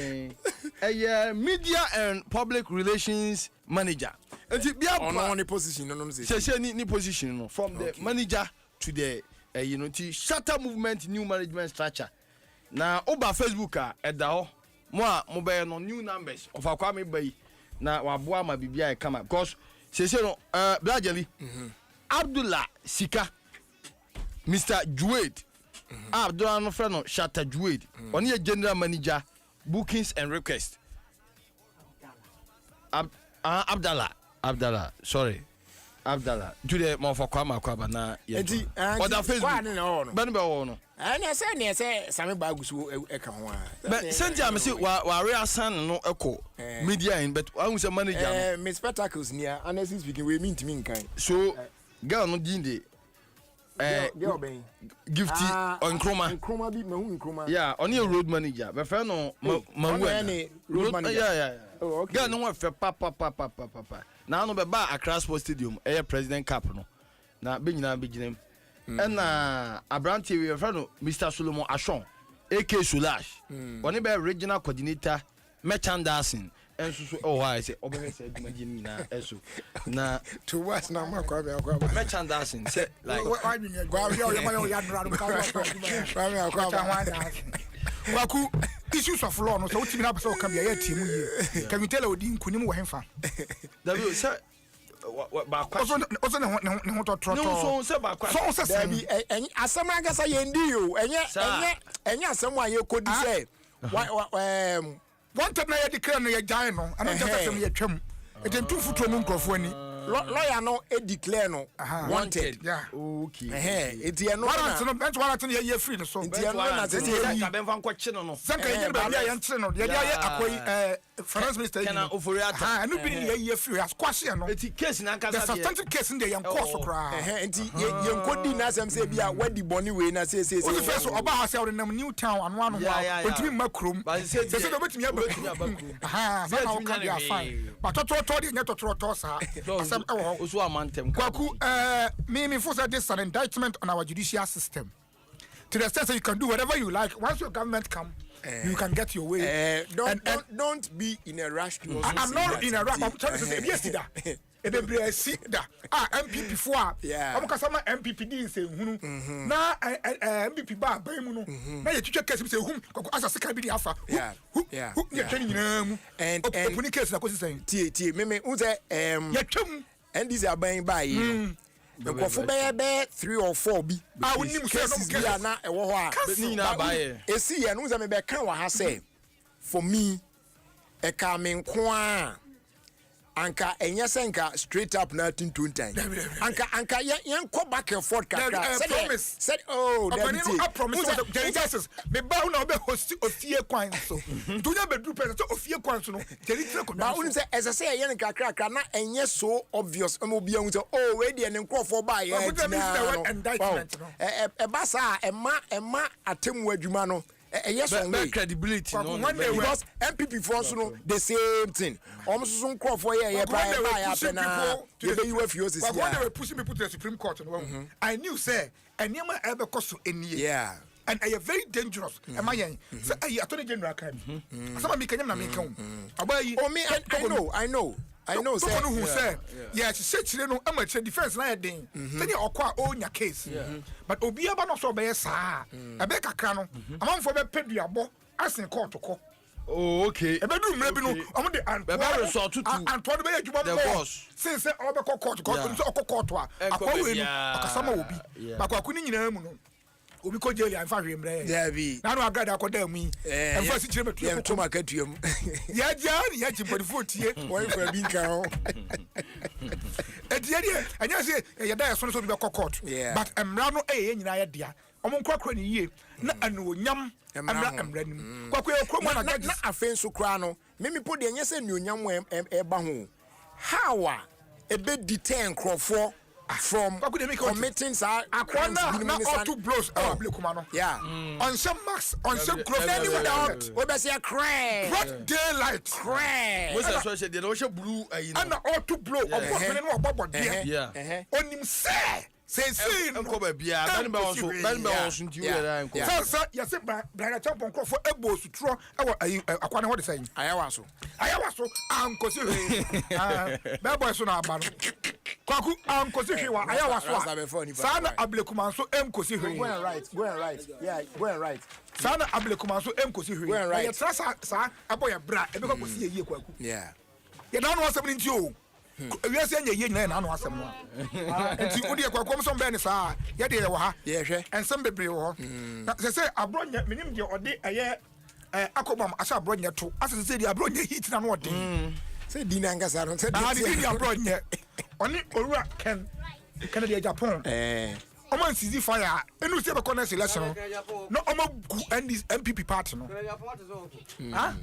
C: a media and public relations manager. And it be
A: on position. No,
C: say position from the manager to the the shutter movement new management structure. Now over Facebook at the mobile no new numbers of our kwame bay na waboa ma bibia e kama because say no Blajeli Abdullah Sika Mr. Juade Abdullah no friend no Shatta Juade on your general manager bookings and requests Abdallah sorry Abdallah to the more for kwama na on the Facebook no
A: and I say Sammy Bagus e ka ho
C: but send am say wa reasan no eko media in but I was a manager
A: Miss Spectacles near honestly speaking we mean to me kind
C: so girl no din de
A: girl ben
C: gifty on
A: Nkrumah bi mahu Nkrumah
C: yeah on your road manager but friend no
A: road manager
C: yeah
A: oh okay
C: girl no wa fe papa na no be ba Accra Sports Stadium president cap no na be nyina be ginem and Abranti we friend Mr. Solomon Ashon AK Sulash one be regional coordinator merchandising and so oh I say obey say imagine na eso na
A: to what na
C: merchandising say like
D: Waku issues of law no so timi na person come here team here can you tell odi nkunim wo hemfa
C: w say ba
D: question also ne ho trotro
C: no so say ba question
D: so say
A: bi asem agasa yendi o enye asem a ye kodi say
D: one time na ye declare no ye giant no ana just asem ye twam e den tu futo mu nkrofo ani
A: lawyer no e declare no wanted
D: yeah
C: okay
A: it ye no
D: warrant no ye free no so
A: it ye no na say
C: ka ben fan kwache no
D: sanka ye ba ya ntre no ye akoi finance minister
C: kana oforiata
D: anu bi ni ye free as kwase no
C: eti case na
D: the substantive case in the yan course kra
A: enti ye nkodi na asem say bia wadi boni we na say
D: o first oba ha say nam new town anu otimi makrom say do betimi abakrom say na o ka dia fine but to dey net to sa asem e wo
C: oso amantem
D: kwaku me for say this is an indictment on our judicial system to the extent that you can do whatever you like once your government come you can get your way.
A: Don't be in a rush to.
D: I'm not in a rush. I'm trying to say yes, that. Ebebre si da. MPP for.
A: Yeah.
D: Omo kasama MPP din say hunu. Na MPP ba ban mu no. Na ye twetwe case say hum asase kan bi di afa.
A: Yeah.
D: Ye twani nyina mu.
A: And
D: opuni case na ko say.
A: Tie me unze
D: ye twam
A: and these are buying by you. Nkofo be 3 or 4 bi
D: wonim
A: cases bi na ewo ho a
C: ni na bae
A: esi ye no ze me be kan wa ha say for me e ka me nko a anka enye senka straight up na tintuntan anka yen ko back and forth kaka said oh
D: I promise the justice me ba na obe host ofie kwan so dunya be drupe so ofie kwan so no teri tire ko
A: ba un say as I say yen kakra na enye so obvious mo bia un say oh we dey ne nkofo ba ye
D: indictment no
A: e ba sa e ma atemu adwuma no yes on
C: credibility no
A: because MPP for so the same thing so crop for here by na you be you if
D: but when they were pushing people to the Supreme Court I knew say anyama ebe koso enie
A: yeah
D: and I am very dangerous am I say attorney general kan some me kanyam na me kan abayi
A: oh me I know
D: say who say yeah she chire no amateur defense na den say okwa onya case but obi aba no so be sa ebe kakra no amanfo be peduabo asin court ko
C: Oh, okay.
D: Ebedu mrebi no omo de
C: Beba resort to
D: Antoine be adwuma mo. Since say obekọ court so okọ a akọwe no akasama obi. Bakwaku ni nyina mu no. Obi ko jeli anfa hwemre.
A: Yeah bi.
D: Na no agrada akoda mu yi. Enfa si kire metu.
A: Yeah, to makatuam.
D: Ya ja ni ya chimpodifo tie.
A: Boy for bi nka ho.
D: Etie die anya say ya da so so bi court. But emra no nyina ya dia. Omo nkrakra ni yie. Na anu onyam emra nim. Kwakwe okromo na
A: na afen so kra no. Memi po de anya say ni onyam eba ho. How ebe detain crofo from committing
D: akwana na all two blows Ablekuma no.
A: Yeah.
D: On some max, on some close
A: without we be say crash.
D: Broad daylight.
A: Crash.
C: What's that social dey no blue
D: and all two blow of no bobo there.
C: Yeah.
D: Onim say
C: nko ba bia ban ba won so nti we ra nko.
D: So you say brother champion crop for ebo sutro e akwana ho de say.
A: Ayawa so
D: anko si be boy so na aba no. Kwaku anko si hwe wa ayawa so. Sana Ablekuma so emko si hwe.
A: Go and right. Yeah, go and right.
D: Sana Ablekuma so emko si hwe.
A: Go and right.
D: Ya trasa sa aboya bra e be ko si yie kwaku.
A: Yeah.
D: Ya dan no asem nti o. Wiase anya yie nyina na no asem no. Enti odi kwaku so mbe ne sa ya de ye wo ha.
A: Ye hwe.
D: Ensem bebre wo ho. Na se abronya minim de odi eye akobam asa abronya to. Asa se de abronya hit na no odi.
A: Say dina ngasa no say
D: di abronya. Oni orua ken de Japan. Omo nsizi fire enu se be connect election no omo gu MPP party no. Ha?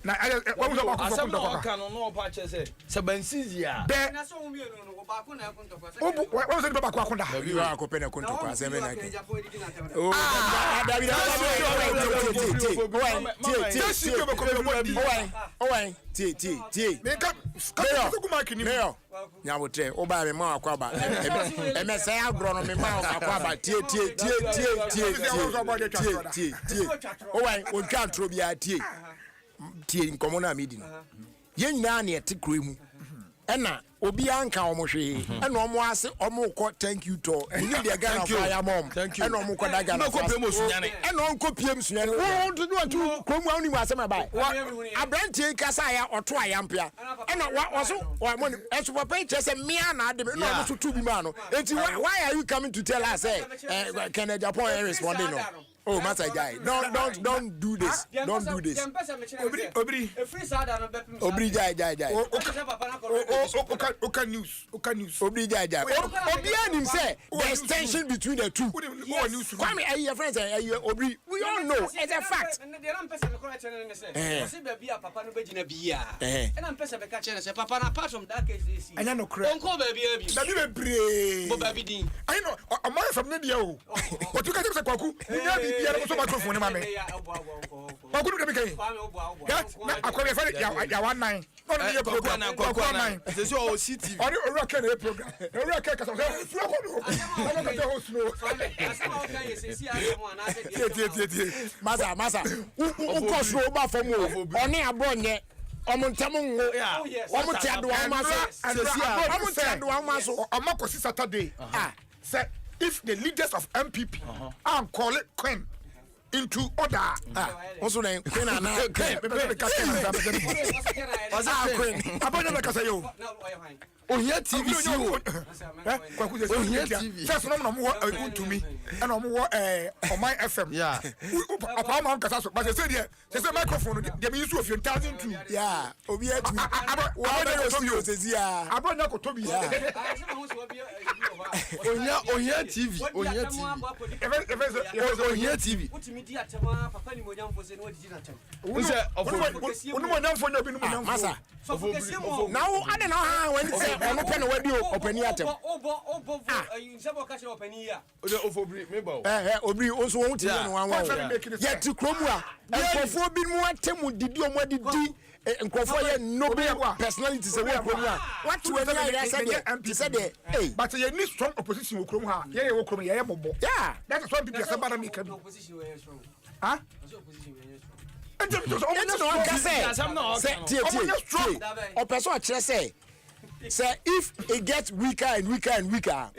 D: Na what was about
C: asem no kan no pa che se bansizi a
D: na so umi no ba ko na kontokwa se what was it about akunda
A: bi wa ko pena kontokwa asem na ke nyawotre oba me ma akwa ba emese agro no me ma akwa ba tie owa o twa ntro bia tie nkomo na medi no ye nyina na ete kremu ena obi anka omo hwe ena omo ase omo ko thank you to ni de Ghana fire mom ena omo ko da Ghana
C: ko piem osunyane
A: ena on ko piem sunyane wo to do kremu awni mu asema bai abrantie kasa ya oto ayampia ena waso money eso papa chese mia na ade no omo so tu bi ma no enti why are you coming to tell us say can Japan respond no. Oh, Master Guy, don't do this. Don't do this. Obri Jai.
D: Oka news.
A: Obri Jai. Obian him say there's tension between the two. Kwame, your friends, Obri. We all know it's a fact.
D: I know correct. I know. A man from Nidio. What you can say, Kwaku? Biara so microphone ma me ba kudu ke bikai na akwere fa ya one nine no no ye program na nine
C: se so o CTV
D: ori ora ke na program ora ke ka so fu ko no na ka te host no
A: masa u ko so ba fam o oni abronye omuntamo ngo omu ti ado amaso
D: amakosi Saturday say if the leaders of MPP and call it Queen into order.
A: Also, then Queen and Queen.
C: Oh, here TV.
D: Oh, here TV. First, no more good to me, and no more on my FM.
C: Yeah.
D: But they said, yeah, there's a microphone. They be used to 1,002.
A: Yeah. Oh, yeah.
C: Oh, here TV. Oh, here TV.
A: Masa. Now I don't know how when it's open radio open atem. Obri also won't tell one. Yet to Cromwell. And for being more atem did you what did nkrofo no personality say we krom ha what you I said empty said hey
D: but you need strong opposition we krom ha ye we krom ye bobo
A: yeah
D: that is why people say bad make
E: opposition we strong
D: huh
A: say if it gets weaker and weaker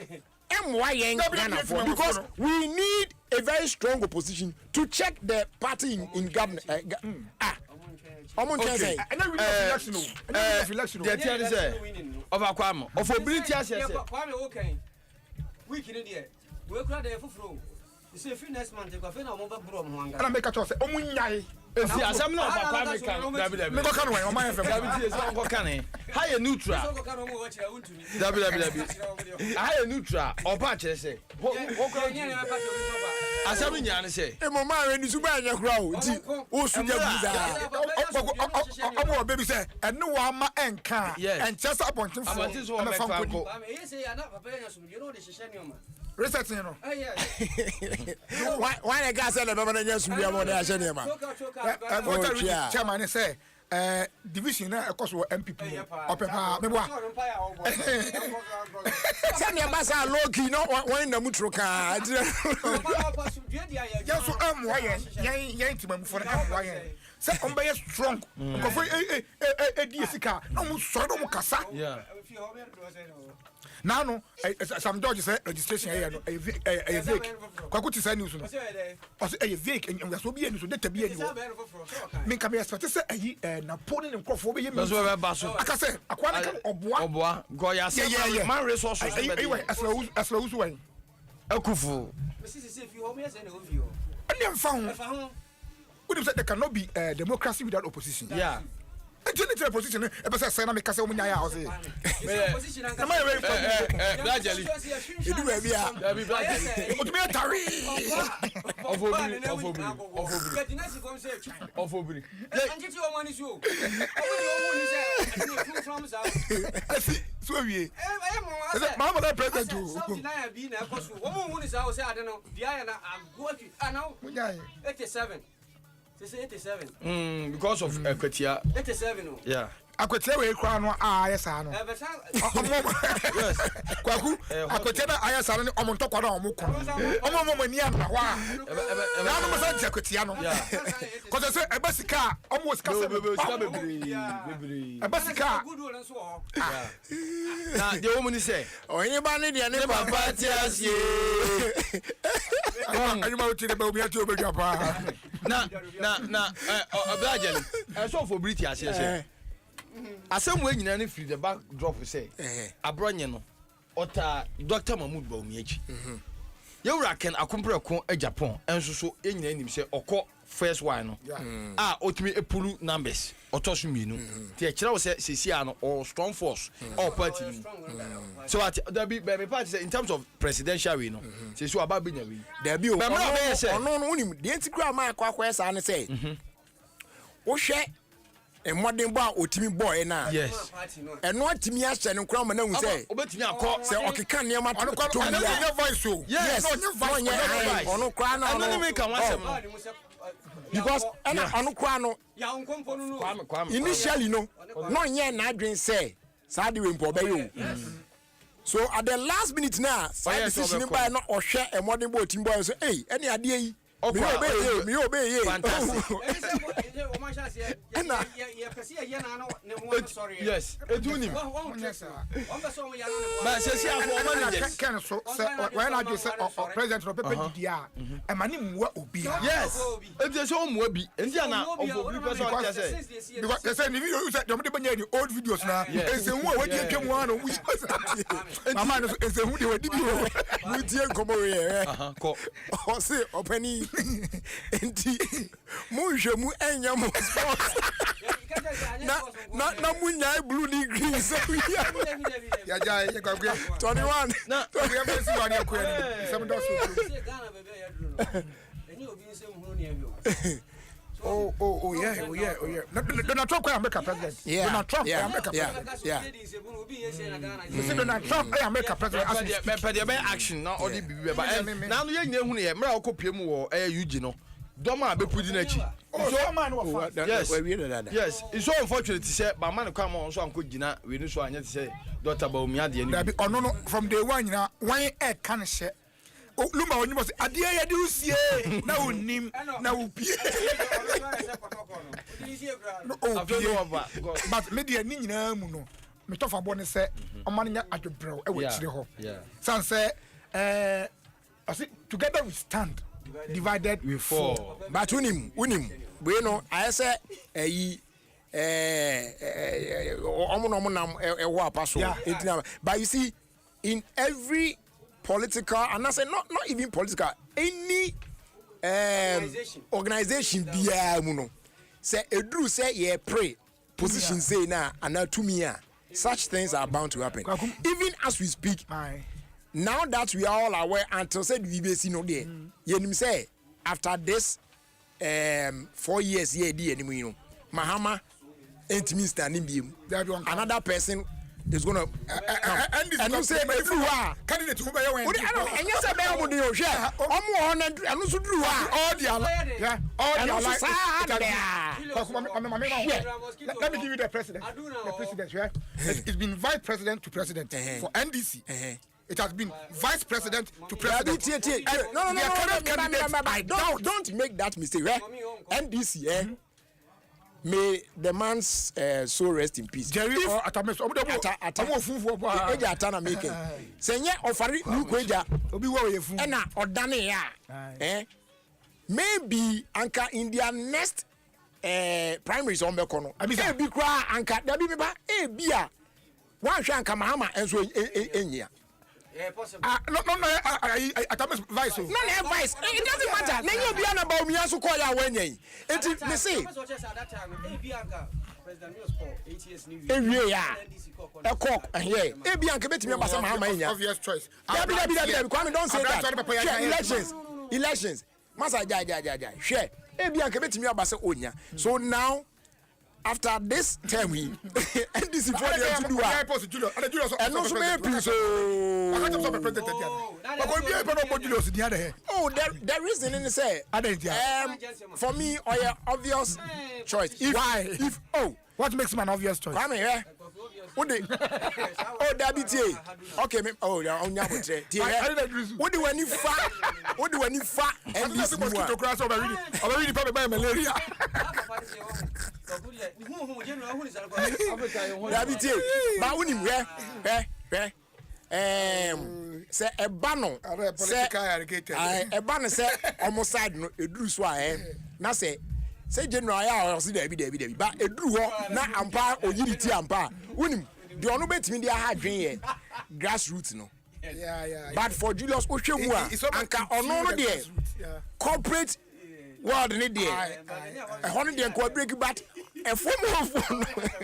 A: because we need a very strong opposition to check the party in government.
C: Okay.
D: And then we have election.
C: The team is of Aquam of Obriti as
E: Kwame okay. We can there. We cry there for flow. You say free next month, you go find a mobile bro.
D: And I make a choice. Omunyai.
C: See, as I'm not Kwame can
D: Me go can way. My FM.
C: David is on Kokane. High neutral. High neutral. Or patch say. As I'm in Yan say.
A: E mo ma re ni suba anya kura o ti o su ja biza.
D: Omo baby say and no one ma enka and just appointing for.
C: I'm so I'm fanko.
D: Research you know.
A: Why the guy said the baba na nya su bia mo na ahye ne ma.
D: Chairman say division na ekoso MPP opepa meboa
A: send your basa low key no when na mutro ka
D: yes so yen timamu for am yen say on be strong ko for di sika no mu so do mu kasa now no some dodge say registration here no a fake kwaku say news no o say a fake and we so be any so data be any me come expect say ayi na poni ne nkofo be yemi aka say akwa na
C: oboa go ya say man resource
D: as la usu wen
C: akufu
E: say fi home yes and ofi o
D: and found we say there cannot be democracy without opposition the position e be say na me kase omunya ya house na my way
C: gradually
A: edu ba bia
D: o tumi atari
C: of obiri
E: anjiti o mani so o ni say from
D: so wie ma ma president
E: o na bi na ekoso o mo hu ni say o say ade no dia na agoki anaw 87 This is 87.
C: Because of Ekwetia.
E: 87.
C: Yeah.
D: Akwetia we kra no yes ano.
C: Yes.
D: Kwaku akwetia na ayesa no omonto kwada omukọ. Omo mani amna wa. Na no masa akwetia no. Cause say ebasika omo sika se
C: bebri.
D: Ebasika.
C: Na the woman say,
A: onye ba ne de ne papa ti asie.
D: Anyu ma uti de ba obi ati obedwa pa.
C: Na Obrajeli. So for British say. Asem we nyina ne free the back drop say abronye no ota Dr. Mahmoud Bawumiechi yewura ken akompre ko Japan enso so enyina anim say okọ first one no otimi epulu numbers otoso mienu ti e kire wo say sesia no or strong force or party so at there be party say in terms of presidential we no say so aba benya we
A: there be ono no unim de antikura ma akwa esa ne say wo hwe modern boy otimi boy na
C: yes
A: eno atimi ahye ne nkura ma na hu say
C: obetimi akọ
A: say okeka ne ma to to
D: ya voice o
C: yes
D: no voice
A: ono kura na
C: ono me kan wasem
A: because ono kura no
E: ya nkompo no
C: kwame
A: initially no nye na adwen say saade we mpo obeyo so at the last minute na saade decision by no ohwe e modern boy otimi boy so hey any ade yi me obey
C: fantastic yes edunim but say for managers
D: can so when I just president of people dia e mani muwa obi
C: yes e say o muwa bi ndia na of obi person say
D: because they say the video you say dem dey banya the old videos na e say hu we dey twem wan no mama no e say hu dey we di bi we tie nkomo we
C: ko
A: o say opani enti mu hwe mu enya mu sports na mu nyai blue ni green so
D: ya ja ye kwa
A: 21
D: na we be see one akwa ni some do so
E: Ghana bebe ya duro eni obi nse mu ni ebi
D: oh yeah Donald Trump kwa America president Donald Trump kwa America president Donald Trump kwa America president
C: but the action na odi bibi ba na no ye nyina hu ne mra okopie mu wo UG no doma be pudi na chi
D: so man wo
C: yes it's so unfortunate say ba man kwa mo so anko gina we ni so anya say Dr. Bawumia de ni
D: ono no from day one nyina wan e kan hye Luma only must adia ya di usie na unim na upie but media ni nyina mu no me tofa bo ne se omanya adwebrew e we chire ho san se I see together we stand divided with 4.
A: But unim we know I say but you see in every political and I say not even political any organization biya mu no say edru say ye pray position say na anatumia such things are bound to happen even as we speak. Now that we are all aware until said we be see no there yenim say after this 4 years ye di enimu you know Mahama ain't me standing beam another person is gonna and you say everywhere
D: candidate who be when
A: and you say be am dey o hwe omo on and so duru
D: all the let me give you the president right? It's been vice president to president for NDC. It has been vice president to president.
A: No, don't make that mistake, right? NDC, may the man's soul rest in peace.
D: Jerry or Atames,
A: Atana making. Senya ofari new kweja
D: obi wo ye fu.
A: Ena odane ya. Maybe anka in their next primaries on be kono. E bi kra anka da bi ba e bia. Wan hwa anka Mahama enso enyia.
E: Yeah, possible.
D: No, Atames vice.
A: No, vice. It doesn't matter. Nenyo bia na ba omiya so call ya wenyen. Enti me say.
E: President News for 8 years new
A: year. Ewie ya. E cock here. E bia nka betimi abasa Mahama enya.
D: Obvious choice.
A: Dabi. Kwame don't say that. Elections. Masa ja. Hwe. E bia nka betimi abasa onya. So now after this term we NDC for the to do and also may please the reason in say for me or your obvious choice if
D: what makes him an obvious choice?
A: Come here. What the WTA? Okay, onya botre. What do when you fat and this
D: mosquito grass already probably by malaria.
A: WTA. But when you say a banner say a banner say almost side no edru so na say general ya o see there be but edru ho na ampa oyiriti ampa wonim the ono betimi dia ha dwen ye grassroots no but for Julius Ohwemu a anka ono no there corporate world ni there e hono there ko break but e form of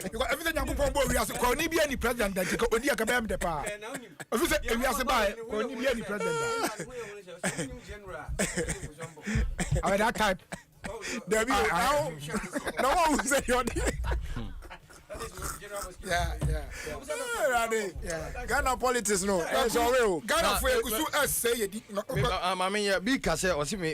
D: because everything you go bo we as ko ni bia ni president that ko odi aka be pa if you say we as by ko ni bia ni president at that time
A: there be no one will say your Ghana politics no it's all real
D: Ghana for you say you
C: I mean be ka say o si me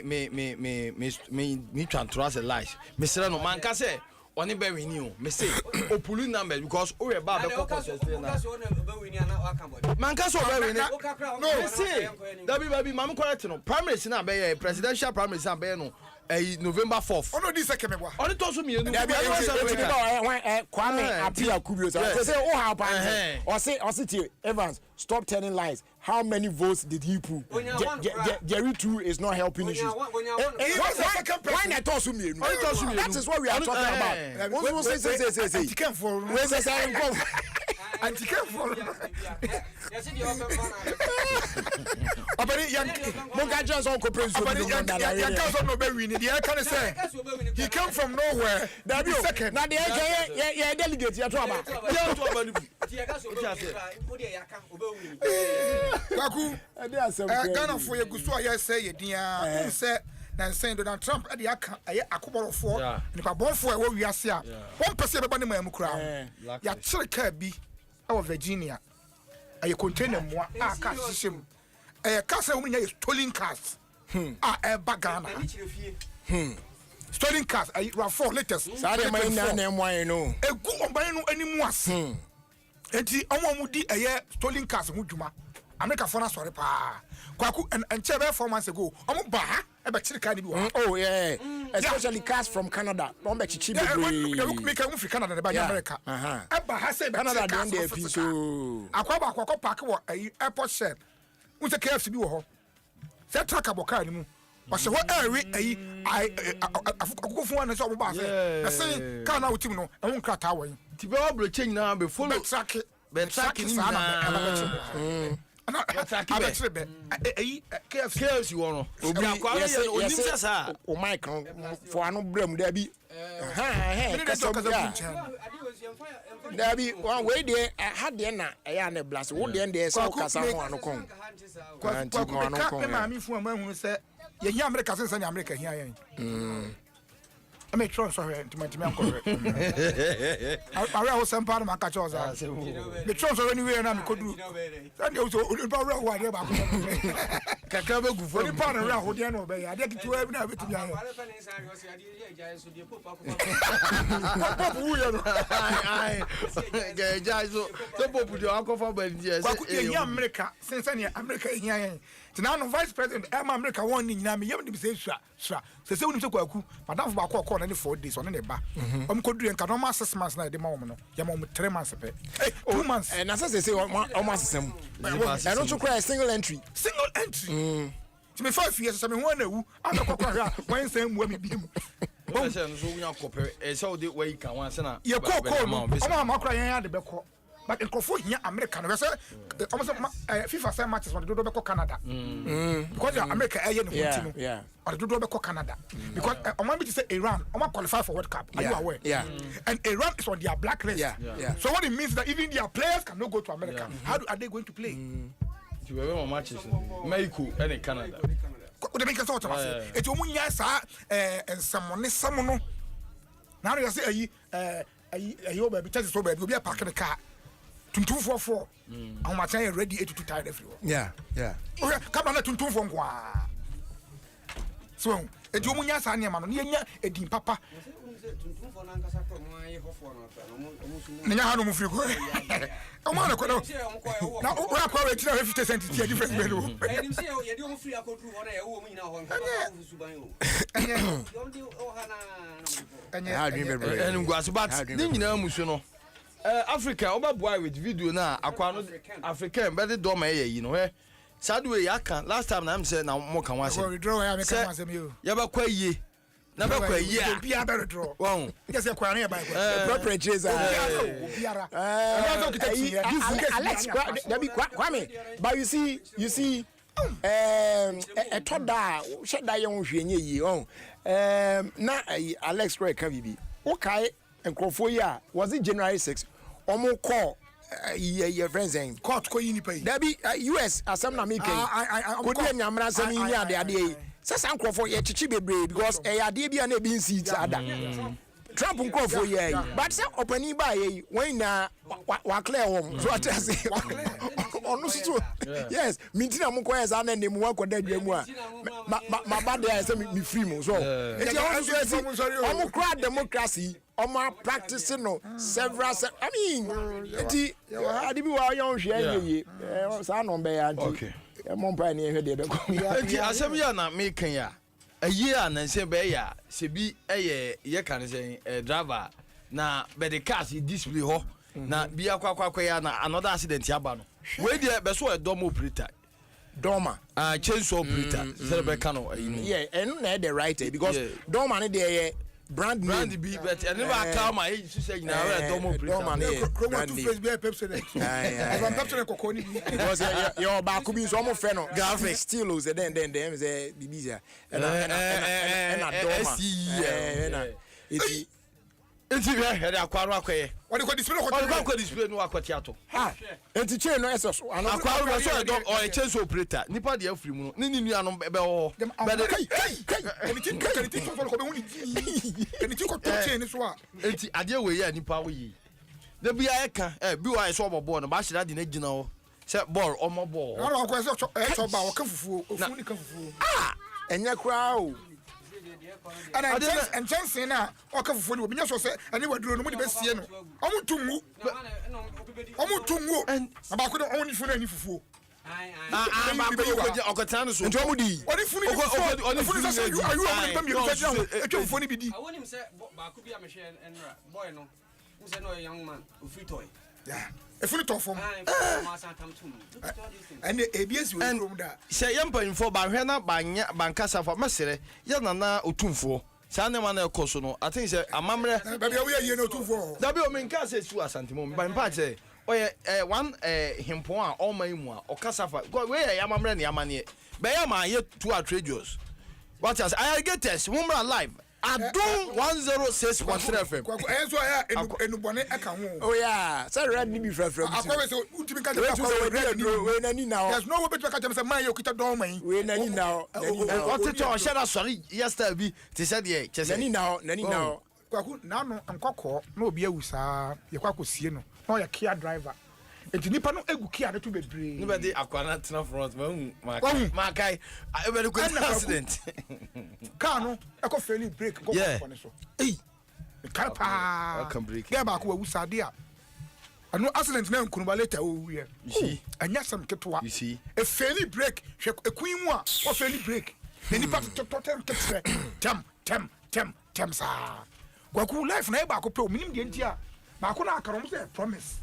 C: try to trust lies me say no man ka say oni be win you me say opulu numbers because o we ba be focus say na man ka so be win no me say that be mam correct no primaries na be presidential primaries na be no November 4th.
D: Oh no, this second one.
C: Only told me.
A: Kwame appear Kubio. Say, oh, how bad. Or say, Evans, stop telling lies. How many votes did he pull? Jerry 2 is not helping issues. Why not toss me? That is what we are talking about.
D: He came from nowhere. Second.
A: Now the delegate you talk about.
D: Ghana for you go say you say na saying Donald Trump e dey aka akoborofo nipa bonfo e wo wiase a one person be ba ne mamu kura ya kire car bi e wo Virginia e container mo a car system e car say wo nya stolen cars e ba Ghana stolen cars e RAV4 latest
A: sa de man na mo ayen no
D: egu oban no animu ase enti omo di e stolen cars ho dwuma America for na sorry pa kwaku and chebe 4 months ago omo ba ha e be chire car ni bi wo
A: oh yeah especially cars from Canada don't be chichi be
D: make am from Canada ba America e ba ha say be
A: Canada don dey fi so
D: akwa park wo airport shell un se KFC bi wo ho se truck aboka ni mu ɔhyɛ hɔ ɛɛwe ayi akokofo wɔn na sɛ ɔmo ba sɛ ɛsɛn kaa na wotim no ɛho nkrataa wɔ yi
C: ti bɛ ɔbɛrɛ kyɛn nyinaa bɛ folo
D: bɛtraki saa na ɛbɛkyerɛ abɛkyerɛ bɛ ɛyi
C: KFC wɔ no obi akwara yɛ onim sɛ saa
A: o mic no fo ano brɛm da bi kasa da bi wan wei deɛ ha deɛ na ɛyɛ ne blast wo deɛ deɛ sɛ kasa ho ano kɔn kwanti ho ano kɔn
D: me maame fu ama hu sɛ yɛ hia America sɛ ne America hia yɛn ame tron so hwɛ ntimi ankɔhwɛ awe a wo sɛmpa no maka kyɛw sa me tron so ni we na me kodu sɛ o so nipa wura wo ade ba ko
C: kakra bɛ gu fo
D: ni pa na wura ho deɛ no bɛ yɛ ade kitu abi na betumi ayɛ pop wu yɛ no
C: gɛgya so so pop de akɔfa ba ni yɛ
D: sɛ yɛ hia America sɛ ne America hia yɛn tina no vice president Emma America won ni nyina me yam de sɛ sua sɛ woni sɛ kwaku madam fo ba kɔ na ni 4 days on ne ba om koduru enka no ma 6 months na de ma wo no ya ma 3 months pe 2 months
A: na sɛ om asesem ɛno nso kora single entry ti me fa fie sɛ me ho na wu ana kɔkɔ hwɛ a wan sɛ mu mi bi mu
C: o sɛ no so wunya kɔpɛ sɛ wo de wai ka wan sɛ na
D: ye kɔ no ɔma ma kora yɛn ade bɛkɔ but nkɔfo hia America no sɛ ɔmo sɛ FIFA sɛ matches on dodo bɛkɔ Canada because America ɛyɛ ne ho ti no or dodo bɛkɔ Canada because ɔmo bi say Iran ɔmo qualify for World Cup are you aware and Iran is on their blacklist so what it means that even their players cannot go to America how are they going to play
C: ti we mo matches Mexico and Canada
D: o de make us what say et ɔmo nya sa ensamone sam no na no yɛ sɛ ayi o baby church so baby obi a park the car 224 how much are ready 82 tired everywhere okay come on 224 kwa so e di omunya sa ne ma no ne nya edin papa nenya ha no mu firi ko o ma na ko na o akwa we tira 50 cent ti difference be no
E: enim se ye di o firi akodu ho na ye wo mu nyina ho nko suban o
C: ɛne nguaso but ne nyinaa mu so no Africa obaboa with video na akwa no African better do ma ye yi no he sadwe yaka last time na am say na mo kan wa say
D: withdraw ya make am asem yo
C: ya ba kwa yie na ba kwa yie
D: a bia be withdraw
C: won
D: yes kwa na ya ba
A: proper tracer
D: biara
A: Alex Dabi Kwame but you see etoda sheda ye ho hwenye yi na Alex Roy ka bibi okay enkrofo yi a was it January 6 omo call your friends saying
D: court ko yini pay
A: Dabi US asem na me kan ko dia nyamra asem yi ade ade say san enkrofo ye chichi bebre because ade bia na be nsi ada Trump enkrofo yi but say opani ba yi when na wa clear home so I say onu so yes mintina mo koyes ana ne mo akoda dwam a ma ba dey say me free mo so eti onu so omo cry democracy omo practice no several I mean eti ade bi wa yon hwe yeye sa no be ya ati mo mpa ne hwe de be ko
C: eti asem ya na me kan ya ayi a na se be ya se bi ye kan say driver na be the cars display ho na bi akwa ya na another accident ya ba no we dey be so Adom operator
A: Doma
C: chainsaw operator say be kan no
A: and na the right because Doma ne dey brand
C: B but I never come my age say na Adom operator
D: Chroma to face be Pepsi as I'm Pepsi kokoni
A: because your back could be so mo friend no graphic stilos then them say bibia and Doma
C: enti be head akwaro akoye
D: what do you display
C: ko display no akotiato
A: ha enti chain no eso
C: akwaro so Adom or a chainsaw operator nipa de afiri mu no ni nua no be ho be de
D: kai anything so for ko be huni anything ko chain so a
C: enti ade we ya nipa wo yi da bia e kan bi wa so obobo no ba hira de na gina ho se ball omo ball
D: no ko so ba o ka fufuo ofuni ka fufuo
A: enya kra o
D: and Johnson na o ka fufuo ni obi nya so se ani waduro no mo de be sie no omo tungu na ba ko no oni funu ani fufuo
C: ba ko okotana so
A: nti omo di
D: oni funu so ayu omo ba mi o ja ho etwa fufuo ni bi di
E: awoni se ba ko bi a me hwe enra boy no se no young man o free toy
D: Yeah. If you talk from and ABS will room that.
C: Say yampa info ba hwena banka safa mesere ya nana otumfo sa ne man ekoso no I think say amamre
D: baby we are no 24
C: da be o menka say su asantimo ba mpa say oye one himpon a o man mu a o kasafa we ya amamre ne amane be ya man ye two attradios what else I get test mumra live Adom 106.3 FM.
D: Enso ya enubone eka ho.
A: Oh yeah, say red ni be from.
D: Akwa so utimi ka
A: we nani now.
D: There's no way better ka say man you kita don man.
A: We nani now.
C: What to share sorry yesterday they said yeah,
A: nani now.
D: Kwaku na no nkokọ na obi awusa ye kwakosie no. Na ya Kia driver. Enti nipa no egu Kia de to bebre.
C: No be dey akwana tena front ma kai e be the accident.
D: Car no eko fairly break go on so. Eh. Car pa.
C: Can break.
D: Get back we wusa dey. Anu accident na nkunuba later o wi.
C: You see?
D: Anya sam ketwa.
C: You see?
D: A fairly break hwe ekun mu a o fairly break. The nipa to ketre. Tem sa. Kwaku life na e ba ko pe o minim de ntia. Ba ko na akarom say promise.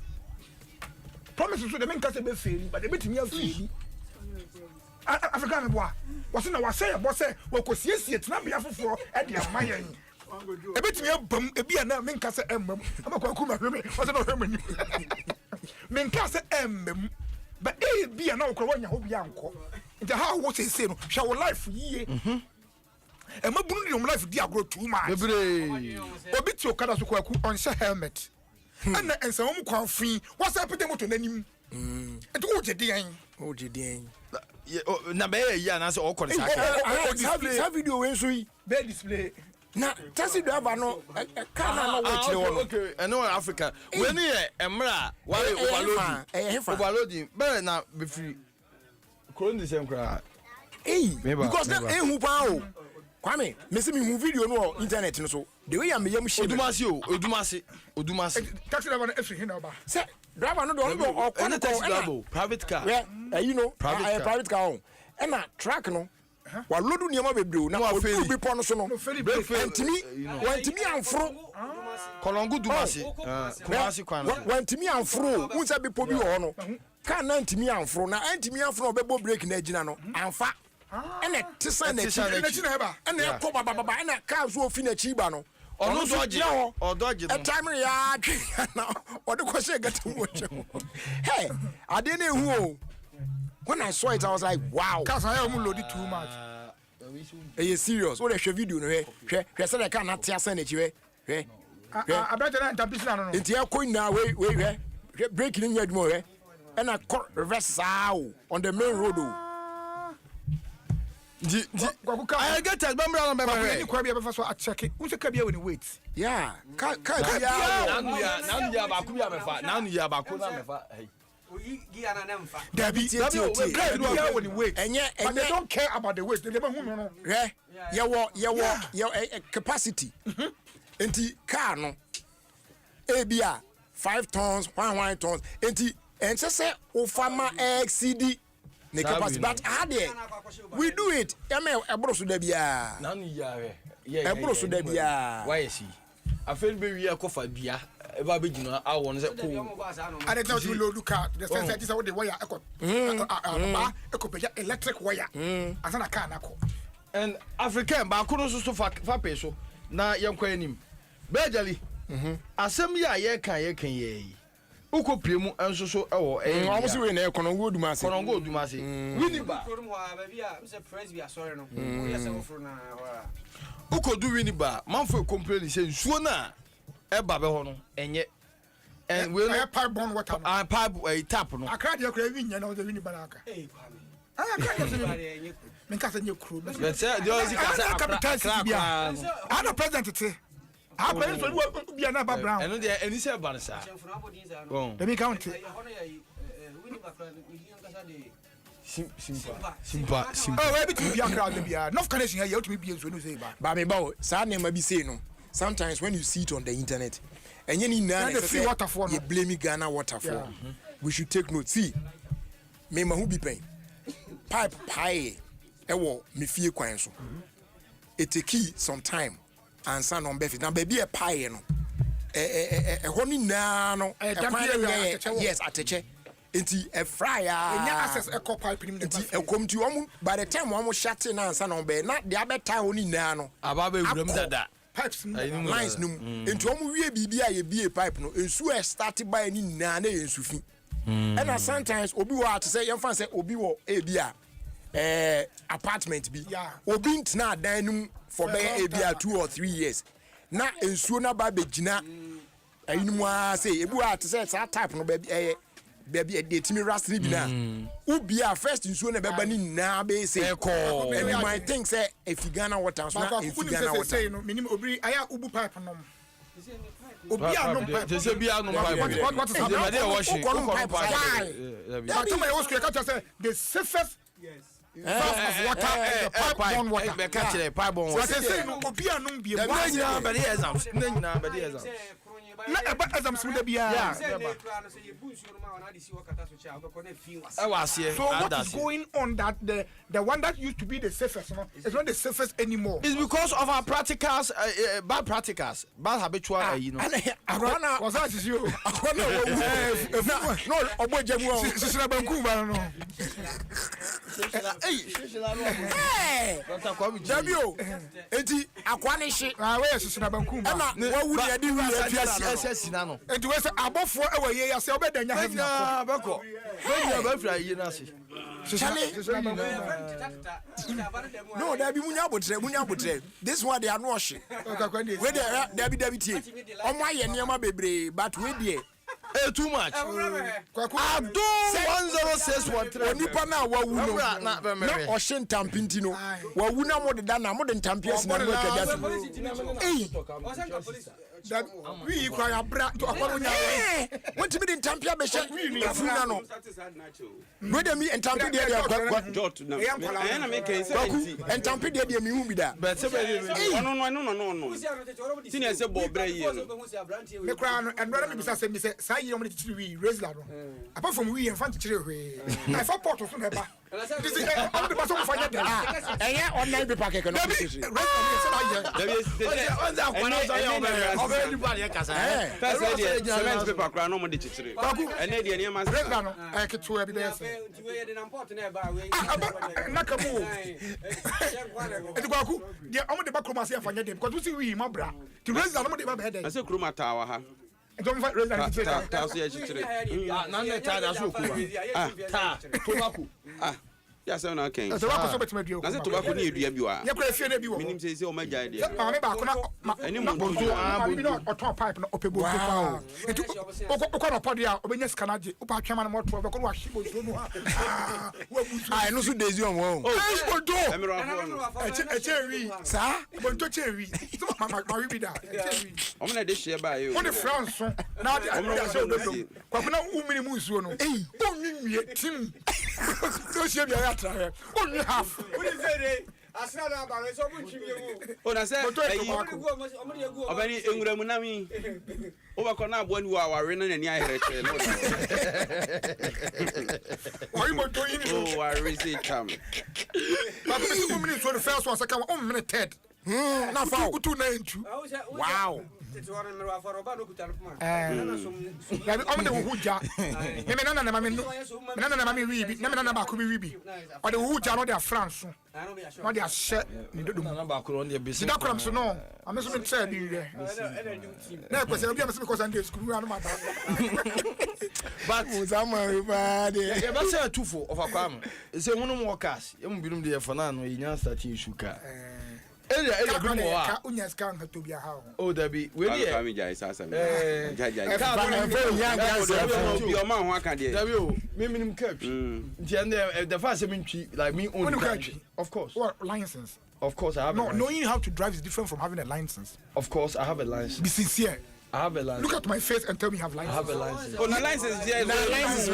D: Promise so the men can say be fairly but they bet me fairly. African boy. Was na was say boss say we ko siesie tena bia foforo e de amayan. E bet me bam e bia na men ka say emmam. Ama kwaku ma hweme. Was na hweme ni. Men ka say emmam. But e bia na okro wanya ho bia anko. Nti how wo say no hwa life yie. E ma bunu ni life di agro too much.
C: Bebre.
D: Obi ti okada so kwaku on say helmet. Ana ensa wo kwa fin what's up with moto nanim enti wo jedian
C: na be ya na say o kọ
A: sa video we so yi
D: be display
A: na taxi driver no car na no we kire wo
C: okay and no Africa when e emra why overloading be na be free kron the same cry
A: because na ehu pa o Kwame me see me video no internet no so the way am yam shey odumase
D: taxi driver na efi hina ba
A: say driver no do o
C: ko private car
A: you know private car and na truck no wa lodu niam bebre na o bi pon so no wantimi amfro
C: kolongo dumase kumasi kwan
A: wantimi amfro unsa bi po bi ho no car na antimi amfro na antimi amfro obebo break na agina no amfa ene tisa na chi
D: na ba
A: ene ko baba ene car so ofi na chi ba no
C: ono dodge
A: a time ya na o de ko se get mo che hey ade na ehu o when I saw it I was like wow
D: cars I am load too much
A: eh serious o de hwe video no hwe se de car na tia san na chi hwe
D: abeta na interpret no
A: enti e ko na we hwe break ni nya dmo hwe ena reverse on the main road o
C: I get it bambra na bambra
D: ni kwa bia be so a check unse ka bia we ni wait
A: yeah ka bia
C: na ya ba ku bia mefa na ya ba ku na mefa hey
E: Gia na nemfa
A: Dabi
D: bia we ni wait
A: enye
D: but they don't care about the weight they never hu no
A: your capacity enti car no e bia 5 tons 1 tons enti ense se o fama exceed the capacity but we do it ebro so da bia
C: na nu ya we
A: ebro so da bia
C: why is he afel be wi akofa bia e ba be gina awon se ko
D: and they tell you load car the sense that is how the wire ekọ beja electric wire asana car na ko
C: and African ba ko no so fa pe so na yenkwa anim bejali asem ya ye kan ye uko premu enso so ewo
A: almost we na konongo
C: odumase wini ba uko du wini ba manfo complain say nsuo na eba be ho no enye and we
D: no pipe born water
C: pipe tap no
D: akra de akra winya na wini ba na aka akra de men ka sanye kru
C: let's say the ozi ka say
D: capital bia ana president te happen so we bia na ba brown
C: eno de eni se ba nsa
D: bon let me count
C: simpa
D: oh we be to bia crowd bia no connection here you to be bia so no say
A: ba me ba sa na ma bi say no sometimes when you see it on the internet enye ni na
D: free water for
A: you blame Ghana water for we should take note see me ma hu bi pen pipe pie ewo me fie kwan so it take some time and son on befi na baby e pie no honi na no yes ateche enti e fry
D: enya access eco pipe nim
A: enti ekomti omo by the time omo shut na ansa na be na de abeta honi na no
C: ababa ewuram dada
D: pipes
A: lines num enti omo wie bibia ye bie pipe no ensu e start by ni na na ensu fi and sometimes obi wa to say yemfa say obi wo e bia apartment bi obi ntina dan num for be e bia 2 or 3 years na ensuo na ba begina ayinmu a say ebi wa to say that type no baby de timi rastri bi na ubia first ensuo na beba ni na be say and you might think say if you Ghana water so na if you Ghana water
D: say no minim obiri aya ubu pipe no obi anom pipe
C: they be anom pipe
D: what is happening
C: they washing
D: why but to my host can say the safest of water and the pipe on water
C: be catch the pipe on water
D: say no obi anom bi
C: na nyina be the exams na nyina be the exams
D: na eba exams mu da bia
C: so
D: what is going on that the one that used to be the safest no is not the safest anymore?
C: It's because of our practicals bad practicals bad habitual you know
A: akwana
D: was that is you
A: akwana no oboje mu o
D: sisira banku ba no
A: Dabio enti akwane hye
D: we sisira banku ba
A: na wawu de ade wi
C: afiasi na no
D: enti we say abofo e we ye ya say obedanya heaven
C: na beko we ba fra yi na se
A: no there be munya botre this one they are no hye we there be tie omo aye niam bebre but we there
C: too much Adom 106.3
A: onipa na wawu no na ohye ntampinti no wawu na mo de da na mo de ntampias na mo kadia
D: that we kwa ya bra to akwa nya
A: want to be the ntampia be hye afuna no we de mi ntampi de kwa
B: dot na na make say
A: ntampi de mi hu bi da
B: but say no senior say bo bra yi no
D: me kwa no enwara me bisa say me say say yi omo de tiri wi raise la no apart from we enfant tiri hwe I support so na ba this is on the person for that
A: online paper keke no
C: everybody kasa
B: first idea cement paper kra no mo de chichire ene de ne ma
D: break no ke to e bi be say na kamu e kwaku de omo de ba kroma say afanya dem because we see we ma bra to raise la no mo de ba be dey
B: I say kroma tawa ha
D: don't fight raise la chichire
B: ta so ya chichire
C: na na ta da so ku ta tobaku
B: ya say na ken
D: so wa so betima duo
B: na say tobaku ni edua bi wa
D: ya kwa fie na bi wo
B: minim say o ma gya de
D: me ba ko na
B: eni mo bonto
D: bi no oto pipe no opebo pa etu ko no podi a obenya skana je upa twema na mo to be ko wa shibo so no ha wa busu
A: ai no so dezi on wo
D: bonto
B: emiro afo
D: echewi sa bonto chewi so ma wi bi da echewi
B: o me na de hye ba yo
D: on the France na de so do kwa na umini mu nsuo no o nwie tim so she bi ya tra only half
E: asra na ba so bu nchimie mu
B: o na say obani enwura mu na mi o ba ko na abo ni wa ware na nani ahere che no
D: why mo to yin
B: oh ware say cham
D: but me go minute for the first one second one minute third na fa kutu na entu
A: wow
D: ya bi omde huja me nana na mami wi bi na me nana ba ko bi wi bi o de huja no de France no de ahye ni dodo
C: na ba ko on de be
D: si da kram so no ameso me try bi wi na ko se obi ameso me ko Sunday school wi anu ma da
A: but uzama bad
C: e ba say tufo of akwam say hunum workers e mu binum de for na no yinya start issue ka area bi mo wa
D: unya scan ha to bia ha
C: o da bi we
B: ka mi jai sasa mi jai
C: ka
B: bi o ma ho aka de
C: da bi o me minim ka twi nti and the first me twi like me own of course
D: what license
C: of course I have
D: no knowing how to drive is different from having a license
C: of course I have a license
D: be sincere
C: I have a license.
D: Look at my face and tell me you have license.
C: I have a license.
B: Oh, no license there.
A: Na license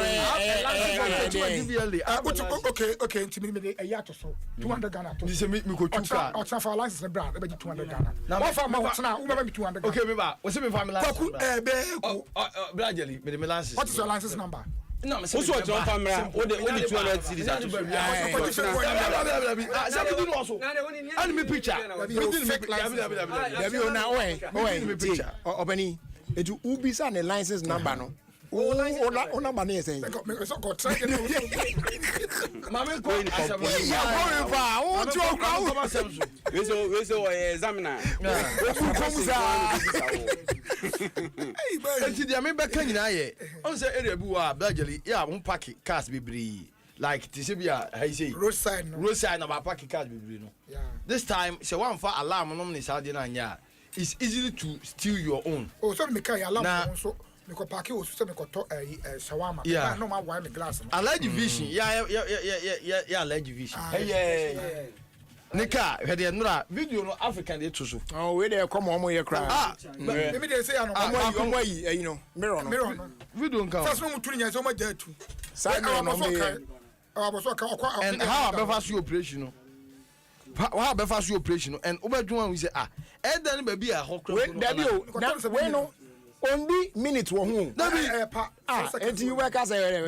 D: okay. Inti me a yato so 200 Ghana.
C: This me go chuka.
D: O transfer license brand e be 200 Ghana. Now for my na u be 200 Ghana.
C: Okay, me ba. We say me family license.
D: Kwaku
C: Brajeli, me license.
D: What is your license number?
C: No, me say.
B: What's your family? What the 200 cities at?
C: And me picture.
A: Obani Etu ubisa ne license number no. O number ne say.
D: So go try get.
C: Mama ko asem.
A: Ya go pa. O tu o.
E: We so examiner.
A: Come sa.
D: Hey man.
C: Enti dia me beka nyina ye. On say area bi wa Belgium ya mo park cars bebree. Like Tisibia, how you say?
D: Roadside
C: na ba park cars bebree no.
D: Yeah.
C: This time, say one for alarm no ni Saudi na nya. It's easy to steal your own.
D: Oh, so me carry alarm
C: Nah.
D: so me ko park o so me ko to shawarma.
C: Yeah.
D: No ma why me glass no.
C: Allergy vision. Yeah, allergy vision. Hey. Nika, hwede nura video no African dey to so.
A: Oh, we dey come on here cry.
D: Me dey say no.
A: Omo yi, you know, mirror no.
C: Video nka.
D: First no mutuni nya so ma ja tu.
A: Side mirror no me.
C: And how about you operation no? How about you operation no? And obedun we say and then baby a hokro.
A: We dabi o. We no. Only minute wo hu. Enti you work as a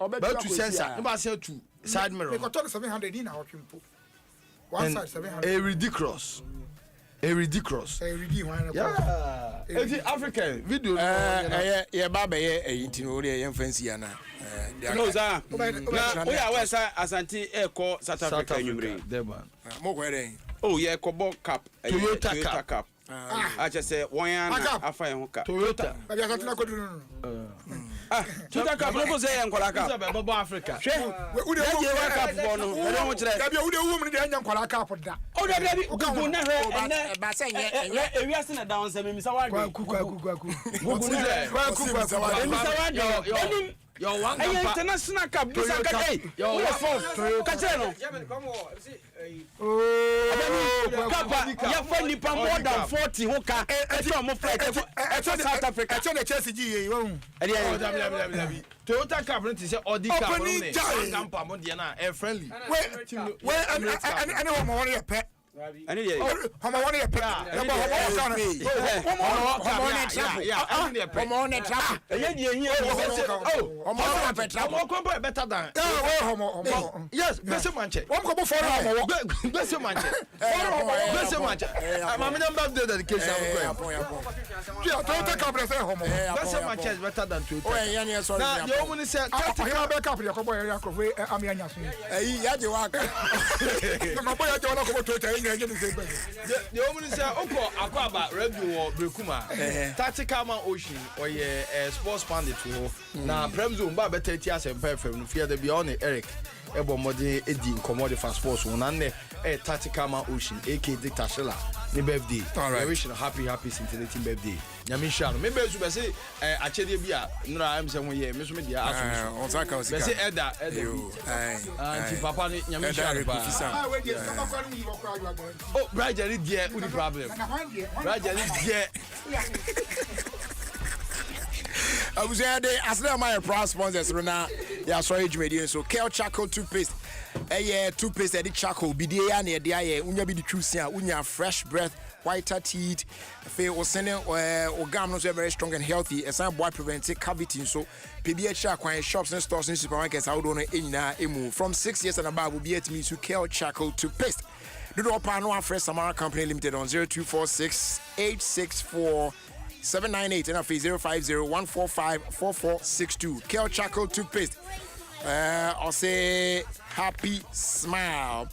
C: About to sensor. No say to side mirror.
D: Me ko to 700 in our pimpo. One side 700.
C: A ridiculous.
D: Ready one.
C: Yeah. Eti African video.
A: Yeah, baba ye enti no dey fancy ana.
E: No sir. Na we are west Asante Eko South Africa nyumre.
C: Deban.
A: Mo ko dey.
E: Oh yeah, Kobo Cup.
C: Toyota
E: Cup. I just say one afa ho ka.
C: Toyota.
D: Ba ya tuna ko dunu.
E: Toyota Cup no go say enkola
C: This
E: Cup.
C: is Baba Africa.
D: We dey
E: Ye wa Cup bo no. E don kire.
D: Dabi we dey wo mu dey anya nkwala Cup da.
E: Oh dabi gugu na he ene.
A: Ba say
E: Ewi ase na down say me misa wa
D: Kwa
E: do.
D: ku.
C: Gugu ni there.
E: Misa wa do. Enim
C: Your one
E: Aye
C: camper.
E: international cup bisa ka dai.
C: Your
E: We
C: one
E: phone. Ka che no. Papa, ya fa nipa more than 40 ho ka. Eto mo flight. Eto South Africa.
D: Eto na Chelsea GA wo.
C: Toyota car no say Audi car no
D: Opening
C: ne.
D: guy.
C: One camper mo dey na friendly.
D: We any wo mo won ye pet.
E: Ani ye.
D: Homo won ye pet. Ya ba homo ka na.
A: Come on, trap.
E: Eye di ehia.
C: Oh, better better than.
D: Homo.
C: Yes, best manche.
D: Wọ́n kò bó fọ́ọ̀rọ̀ àwọn
C: Best manche. Best manche. I'm in birthday dedication.
D: Toyota Cup dey say homo.
C: Best manche is better than Toyota.
A: Oh, yeah, yeah, sorry.
C: Now, the woman said,
D: Ọ̀hìn abẹ́ Cup dey kọ́ bọ́ ẹ̀rí akọ̀fẹ́ àmì ànyà sùn.
A: Eyi ya je wa ka.
D: Màá bọ́ yà jẹ́ wọn náà kọ́ bọ́ Toyota ẹ̀yìn ẹ̀yìn ní sẹ́gbẹ̀ẹ́.
C: the woman said, Oko, Akwaba, Review or Brekuma, Tactical Man Ocean, or a sports pandit. Now, Premzo, Baba Tetias and Perfect, fear the beyond Eric. Ebo mode Eddie commodity fast sports one and a Tactical Man Ocean, aka Dictator Shella. Ni birthday.
A: All right.
C: I wish you a happy scintillating birthday. Yamisha. Maybe you should say, actually, be a no, I'm saying, yeah, Miss Media.
A: On ça ka aussi.
C: Say Edda. Auntie Papa Yamisha. Oh, Brian, dear, who the problem? Brian, dear.
A: I was there as my proud sponsors Rona. Yeah, sorry, Jimmy. So Kale Charcoal toothpaste. Toothpaste edit charcoal. Be there near the eye. Unya be the truth. Unya fresh breath, whiter teeth. Fe osene organ no very strong and healthy. As boy prevent cavity. So PBH acquire shops and stores and supermarkets. I don't know emu from 6 years and above will be at me to Kale Charcoal toothpaste. Do the Pano Fresh Samara Company Limited on 0246 864 798 and 050-145-4462. Kale Charcoal toothpaste. I'll say happy smile.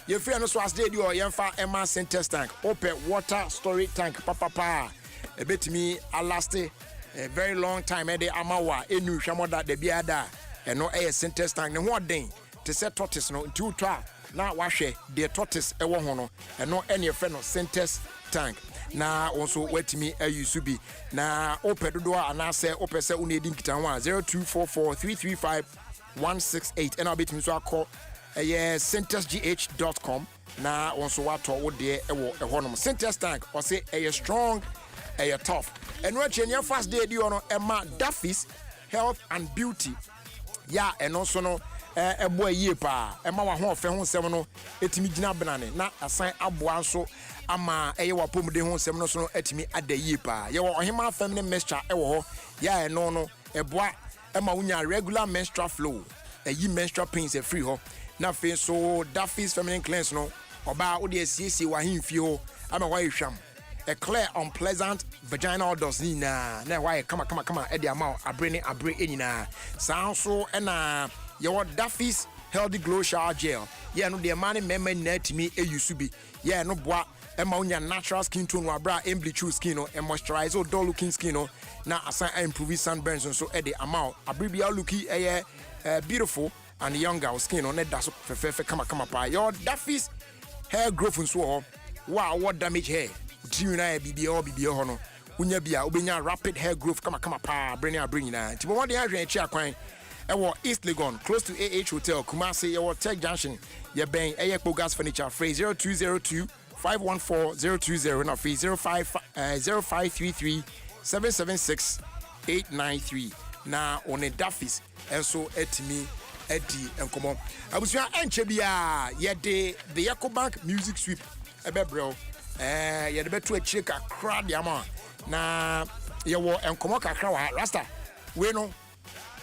A: Your friend also has did your Yemfa Emma Center tank. Open water storage tank. Papa. A bit me a last a very long time. Ede Amawa enu shamoda de biada. And no air center tank. No what thing to set tortoise no two twa. Now wash the tortoise a hono. And no any friend of center tank. Na also wait me subi na open the door and I say open say unedin kita 0244-335-168 and I'll be to so call centersgh.com na also what to there a honum centers tank or say a strong a tough and what your first day do on Emma Duffy's health and beauty yeah and also no a boy ye pa Emma wa ho fe ho sem no etimi gina banane na asan aboa so ama eye wa pom de ho nsem no so no atimi adayi pa ye wo ohema feminine mixture e wo ho ya e no no e boa e ma unya regular menstrual flow yi menstrual pains e free ho na fe so Duffy's feminine cleanse no oba wo de asiesie wa hemfie ho ama wa ehwam a clear unpleasant vaginal odors na why come e dey amount abre enina san so na your Duffy's healthy glow shower gel yeah no the man member net me e use bi yeah no boa Emma unya natural skin tone wa bra bleach skin no and moisturize or dull looking skin no na assign improve sunburns so e dey amount abribia looky beautiful and younger skin on that so fefe kama pa your Duffy's hair growth so wow what damage hair Tina BBO hono unya bia obenya rapid hair growth kama pa bring na ti mo dey ahwe echi akwan East Legon close to AH Hotel Kumasi Tech Junction ye ben Ekpo Gas Furniture phrase 0202 514 020 na free 0533 776 893 na on a Duffy's enso etimi edi enkomo abusua enche bia ye de the Ecobank music sweep ebebro ye de beto achire kakra de ama na ye wo enkomo kakra wa rasta we no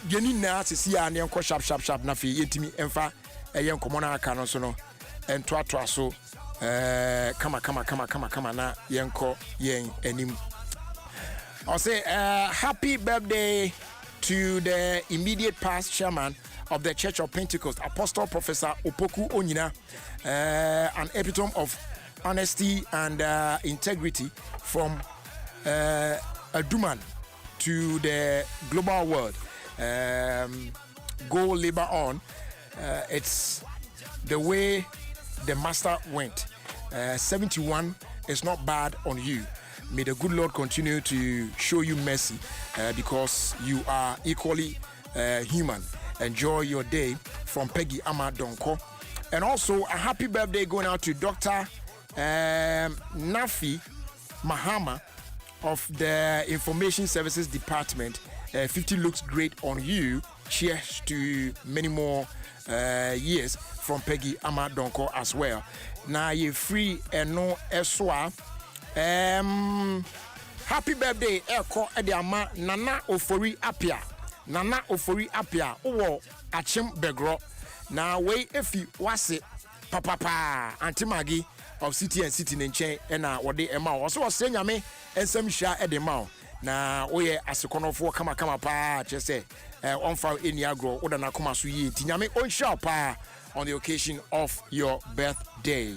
A: yeni na sisi a ne enko sharp na fi yentimi emfa ye enkomo na aka no so no ento so kama na yenko yen anim. I'll say happy birthday to the immediate past chairman of the Church of Pentecost, Apostle Professor Opoku Onyina, an epitome of honesty and integrity from Adom to the global world. Go labor on. It's the way the master went. 71 is not bad on you. May the good Lord continue to show you mercy because you are equally human. Enjoy your day from Peggy Amadonko. And also a happy birthday going out to Dr. Nafi Mahama of the Information Services Department. 50 looks great on you. Cheers to many more years from Peggy Amadonko as well. Now you free and no eswa. Happy birthday, Eko Ediama Nana Ofori Apia. Nana Ofori Apia. Owo Achim Begro. Now way if you was it, Papa Auntie Maggie of City and City Nenche and what they Emma also was saying me and some share at the mouth. Now we as a corner for kama pa just say on fire in Yagro or na kuma suyi tinyame on shop on the occasion of your birthday.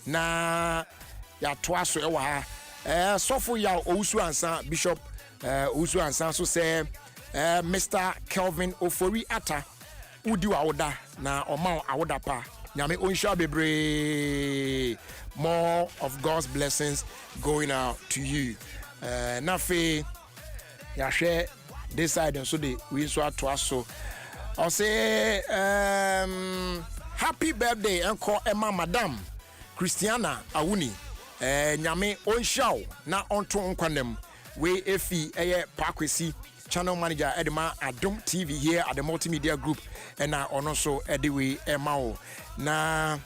A: Na ya twaso ewa sofo ya Owusu Ansa Bishop Owusu Ansa so say Mr. Kelvin Ofori Ata udi wa oda na oma awoda pa nyame onsha bebre. More of God's blessings going out to you. Nafe ya share this side and so the we so atwaso. I'll say happy birthday uncle Emma Madam Christiana Awuni. Nyame onshaw na onto nkwanem we efi pakwesi channel manager edema Adom TV here at the multimedia group and ono so ediwe emao na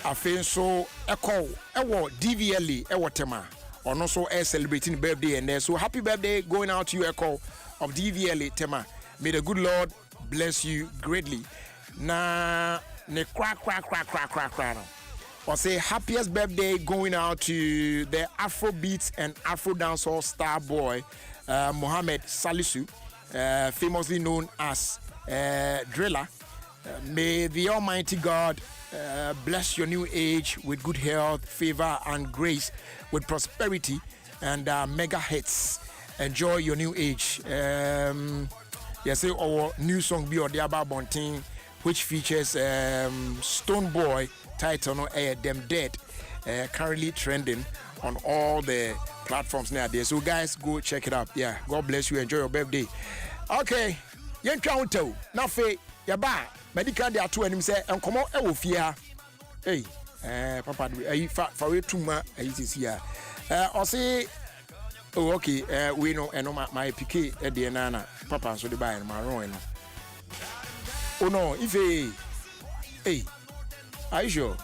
A: afen so ewo DVLE ewo tema ono so celebrating birthday and there so happy birthday going out to you Echo of DVLE tema. May the good Lord bless you greatly. Na ne crack no. Or say happiest birthday going out to the Afro beats and Afro dancehall star boy Mohammed Salisu, famously known as Driller. May the Almighty God bless your new age with good health, favor, and grace, with prosperity and mega hits. Enjoy your new age. Yes, our new song be or the Bonting, which features Stone Boy title no Them Dead, currently trending on all the platforms nowadays. So guys, go check it out. Yeah, God bless you. Enjoy your birthday. Okay, yen counter. Now fe yaba medical day atu anim say enkomo e wo fie ha. Hey, papa ayi fa we tuma ayi sisi ya. O say oh okay, we know eno my PK e de na papa so de buy my run no. Oh no, if hey, are you sure?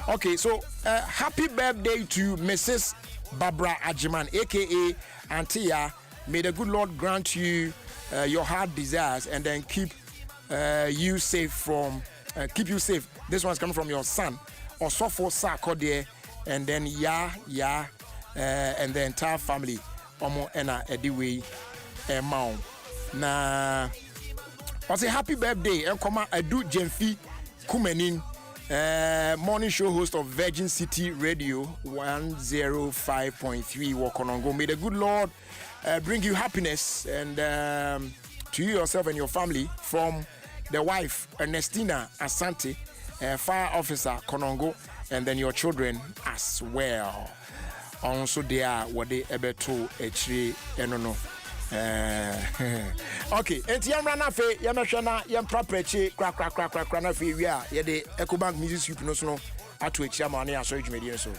A: Okay, so happy birthday to Mrs. Barbara Ajiman, aka Antia. May the good Lord grant you your heart desires and then keep you safe from keep you safe. This one's coming from your son. Osofo Sakode and then and the entire family omo ena ediwe mount na I say happy birthday and come Adu Jemfi Kumenin, morning show host of Virgin City Radio 105.3 Wakonongo. May the good Lord bring you happiness and to you yourself and your family from the wife Ernestina Asante, fire officer Konongo, and then your children as well. Also they are what they able to actually no. Okay, enti yamra na fe yamhwe na yempra preche kra na fe wi a ye de Ecobank music soup no so no ato echi ama na aso edwumedi so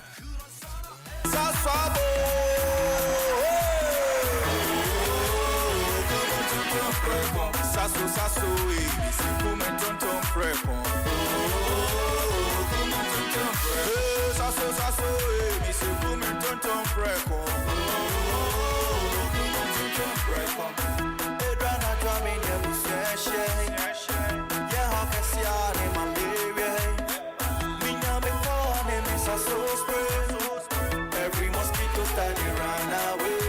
A: saso every mosquito standing run away.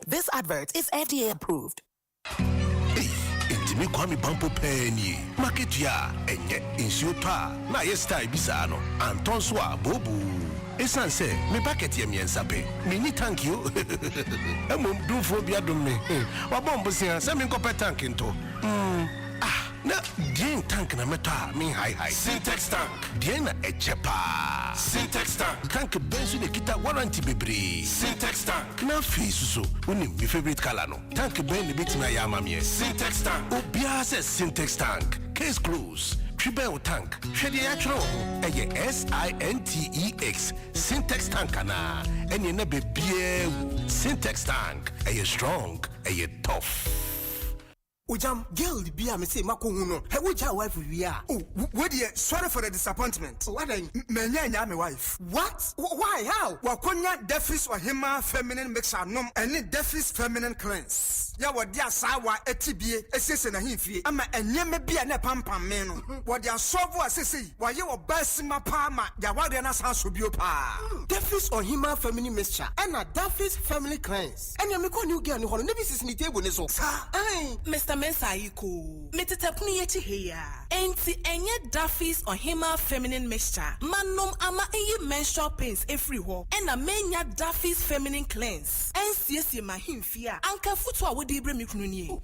F: This advert is FDA approved.
G: Me kwami bampo penny market ya enye insuta na yesta bisano anton so abobu esan se me bucket ye miensa pe me ni thank you emom dumfo bia dum me wa bombo sia se me nkopɛ tank nto na dien tank na meta me high Syntex tank dien na echepa Syntex tank benzo de kita warranty bebre Syntex tank na face so oni my favorite color no tank ben de bitima ya mamie Syntex tank obia se Syntex tank case close Tribel tank hwede ya twro eye SINTEX Syntex tank na ene na bebie Syntex tank eye strong eye tough.
H: Ujam, girl, be a missy Makuno. Hey, which our wife we are? Oh, what dear, sorry for the disappointment. What I my wife. What? Why? How? Wakonya defis or hima feminine mixer num and defis feminine cleanse. Ya what dear sawa etibie, assassin a hinfi. I'm a nyeme be a pampa meno. What dear sovo assassin, while you were basima palma, Yawadiana's house will be pa. Defis or hima feminine mixture and a defis family cleanse. And Yamiko new girl who never sees any table. Aye, Mr. Mensayiko, Metatapuni yeti here. Enti enye Duffy's or Hima feminine mixture. Manum ama enye menstrual pains everywhere. And a menya Duffy's feminine cleanse. And siesi ma himfia. Anka futwa wodi ibre mikununi.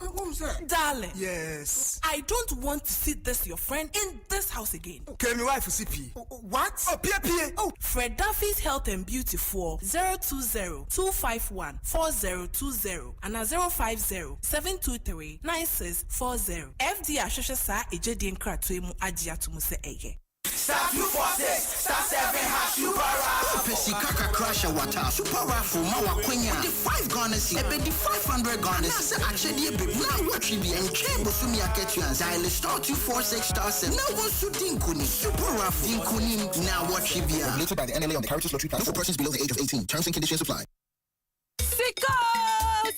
H: Darling. Yes. I don't want to see this your friend in this house again. Okay, my wife CP. What? Oh, Pia. Oh, Fred Duffy's Health and Beauty for 020-251-4020 and 050-723-9640. FD Ashosha sa ejedi nkratoe mu agya to mu se eye.
I: Start 246, start 7 hash Supera. Pesi kaka crusher water Supera for Mawa Quenya. The 5 Ghana's ebe the 500 Ghana's. I said actually a bit now what we be and cable sumi aketu and dial star 246 star 7. Now what's to dinkuni Supera dinkuni now what we be. Regulated by the NLA on the Heritage Lottery platform for persons below the age of 18. Terms and conditions apply.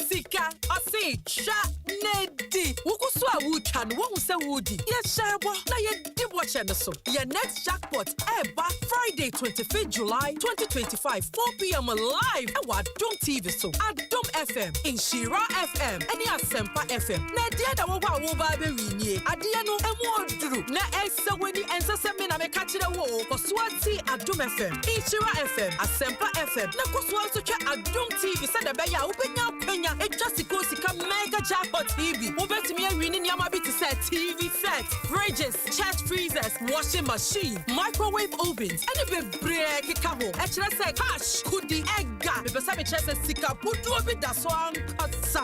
J: Sika, ose cha nedi. Wukusu a wucha no wo se wudi. Ye sharebo na ye di watch no so. Your next jackpot eba Friday 25th July 2025 4 p.m. live at Adom TV so. Adom FM, Inshira FM, any Asempa FM. Na dia da wo ba be winie. Adia no emu oduru. Na esa weni ensa se me na me ka kire wo. Kosuati Adom FM, Inshira FM, Asempa FM. Na kosuati so twa Adom TV se da be ya ubenya Kenya, it just goes to come mega jackpot TV. Over to me and winning Yamabi to set TV sets, fridges, chest freezers, washing machine, microwave ovens, and if break cabo. Actually, say cash could the egg gap. If some chest sika put to a bit that song.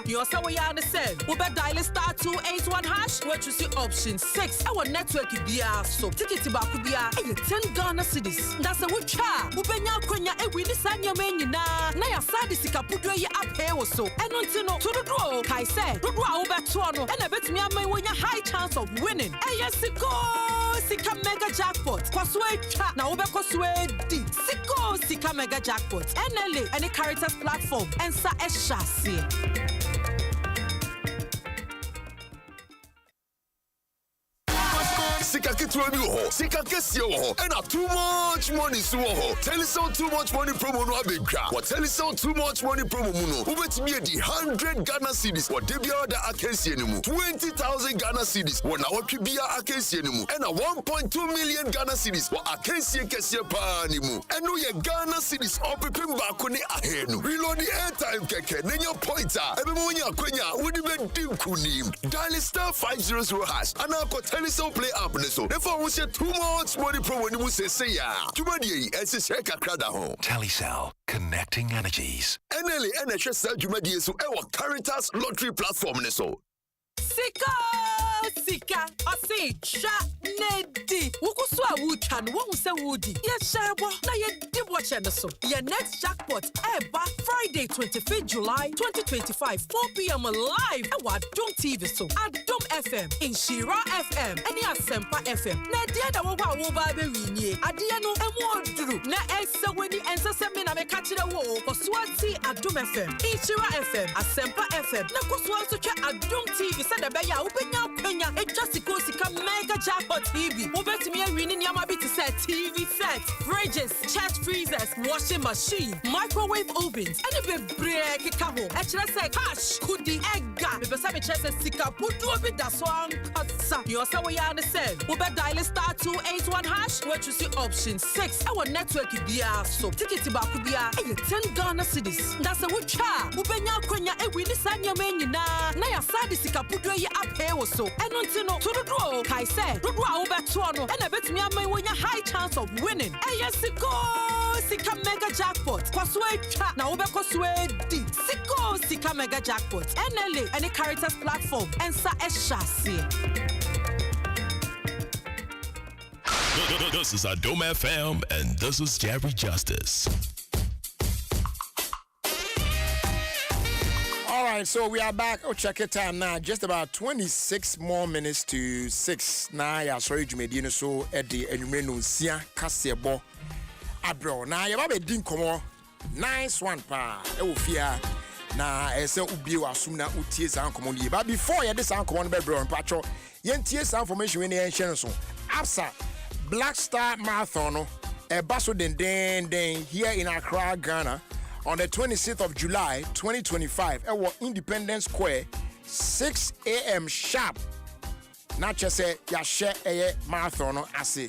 J: You also we understand. Uber dial star 281 hash. Where you see option 6. Our network is there. So ticket to Bakubia and 10 Ghana cities. That's a good char. Ubenya Kenya and we listen your menu na. Naya yɛsa de sikapudo yi apɛ wo so ɛno nti no to dodoɔ kae sɛ dodoɔ a wobɛtoɔ no ɛna ɛbɛtumi ama wonya high chance of winning ɛyɛ sika mega jackpot kɔ so atwa na wobɛkɔ so adi sika mega jackpot NLA ɛne Caritas platform ɛnsa ɛhyɛ aseɛ.
K: Sika ketewa bi wo ho, sika kɛseɛ wo ho, ɛna too much money so wo ho. Telecel too much money promo no abɛdwa. Wɔ Telecel too much money promo mu no, wobɛtumi adi 100 Ghana cedis wɔ de biara da akansie no mu. 20,000 Ghana cedis wɔ nawɔtwe biara akansie no mu. Ɛna 1.2 million Ghana cedis wɔ akansie kɛseɛ paa ne mu. Ɛno yɛ Ghana cedis ɔpepem baako ne ahenu. Reload the airtime kɛkɛ na nya point a ɛbɛma wonya akwanya wode bɛdi nkonim. Dial star 500 hash ana akɔ Telecel play app ne so. If I was too much money promo ni mu say ya. Jumadi ɛsɛ kakra da ho.
G: Telecel, connecting energies.
K: NLA NHS sɛ jumadi so ɛwɔ Caritas lottery platform ne so.
J: Sika ɔse twa nedi wokusu a wotwa no wohu sɛ wodi yɛhyɛ bɔ na yɛdi bɔkyɛ no so yɛ next jackpot ɛba Friday 25th July 2025 4 p.m. live ɛwɔ Adom TV so Adom FM Inshira FM ɛne Asempa FM na deɛ da wɔwɔ a wɔba bɛwinie adeɛ no ɛmu ɔduru na ɛsɛ wani ɛnsɛ sɛ me na meka kyerɛ wo kɔsoa ti Adom FM Inshira FM Asempa FM na kɔsoa nso twa Adom TV sɛ da bɛyɛ a wobɛnya penya sika mega jackpot TV wobɛtumi awini nneɛma bi te sɛ TV sets fridges chest freezers washing machine microwave ovens ɛne bebree keka ho ɛkyerɛ sɛ cash kudi ɛga mebɛsɛ mekyerɛ sɛ sika puduo bi da so ankasa deɛ ɔsɛ woyɛ ne sɛ wobɛdial star 281 hash woatwisi option 6 ɛwɔ network biara so ticket baako biara ɛyɛ 10 Ghana cedis na sɛ wotwa a wobɛnya akwanya awini saa nneɛma nyinaa na yɛasa de sika puduo yi apɛ wo so ɛno nti no to dodoɔ kae sɛ dodoɔ a wobɛtoɔ no ɛna ɛbɛtumi ama wonya high chance of winning ɛyɛ sika mega jackpot kɔ so atwa na wobɛkɔ so adi sika mega jackpot NLA ɛne Caritas platform ɛnsa ɛhyɛ aseɛ.
L: This is Adom FM and this is Jerry Justice.
A: All right, so we are back. Oh, check it time now. Just about 26 more minutes to 6. Now, yeah, sorry, Jumedino. So, at the Enumeno Sia Casebo Abro. Now, you have a dinkomo. Nice one, pa. Eufia. Now, I say, Ubio Asumna Uties and Common. But before you this uncommon bedroom, Pacho, Yenties information in the ancient so. Absa Black Star Marathon, a basso den here in Accra, Ghana. On the 26th of July 2025 at Independence Square 6 a.m. sharp. Not just say ya share a marathon ase.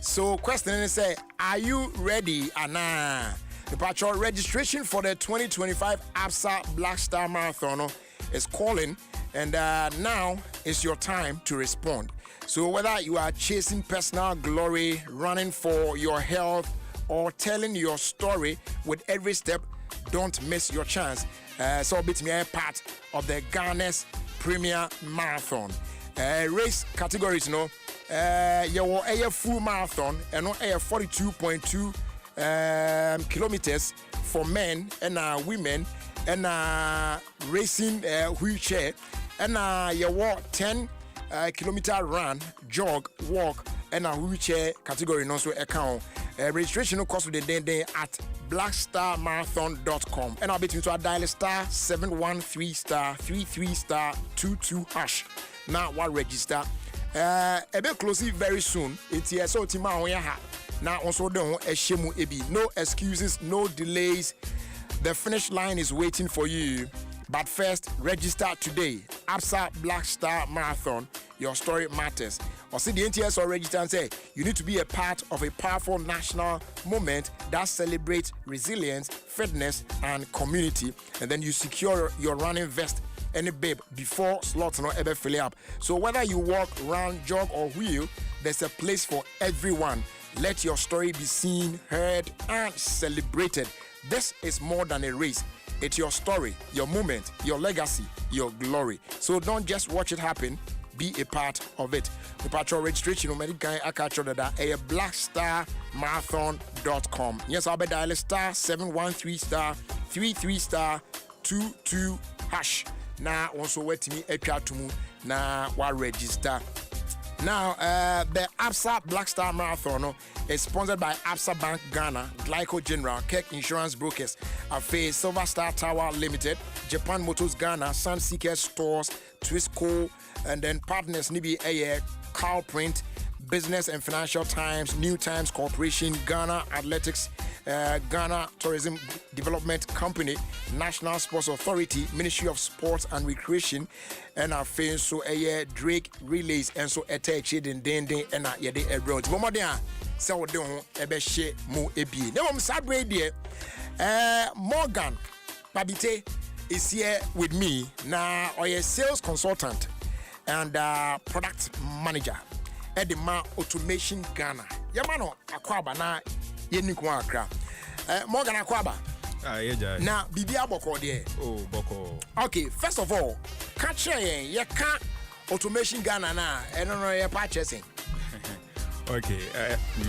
A: So question is say, are you ready? Anna. The patrol registration for the 2025 ABSA Black Star Marathon is calling, and now is your time to respond. So whether you are chasing personal glory, running for your health, or telling your story with every step, don't miss your chance. So bit me a part of the Ghana's Premier Marathon. Race categories, you know, your a full marathon and no 42.2 kilometers for men and women, and racing wheelchair, and your 10 kilometer run, jog, walk, and a wheelchair category also account. Registration will cost the day at blackstarmarathon.com, and I'll be to dial star 713 star 33 star 22 hash. Now what register? A bit closely very soon. It's here so Tima now also don't shemu ebi. No excuses, no delays. The finish line is waiting for you. But first, register today. ABSA Black Star Marathon. Your story matters. Or see the NTS or register and say you need to be a part of a powerful national movement that celebrates resilience, fitness, and community. And then you secure your running vest and a bib before slots not ever fill up. So whether you walk, run, jog, or wheel, there's a place for everyone. Let your story be seen, heard, and celebrated. This is more than a race. It's your story, your moment, your legacy, your glory. So don't just watch it happen. Be a part of it. The patrol registration on Medical Akacho that a blackstarmarathon.com. Yes, I'll be dial star 713 star 33*22# na also wetimi atwa atumu na wa register. Now, the ABSA Black Star Marathon is sponsored by ABSA Bank Ghana, Glyco General, Kirk Insurance Brokers, Afe Silver Star Tower Limited, Japan Motors Ghana, Sunseeker Stores, Twisco, and then partners Nibi Ayer, Carl Print, Business and Financial Times, New Times Corporation, Ghana Athletics, Ghana Tourism Development Company, National Sports Authority, Ministry of Sports and Recreation, and our fans so a Drake Relays and so attach it in dende and a yede road. Momodia, so don't ebe she mo ebi. Now I'm sad dear. Morgan Babite is here with me now, or a sales consultant and product manager at the Automation Ghana. Yamano Akwaba na Yenikwa Accra. Morgan Akwaba.
M: Yeah,
A: now, Bibia Boko there.
M: Oh, Boko.
A: Okay, first of all, catch you can't Automation Ghana na. I don't know your purchasing.
M: Okay,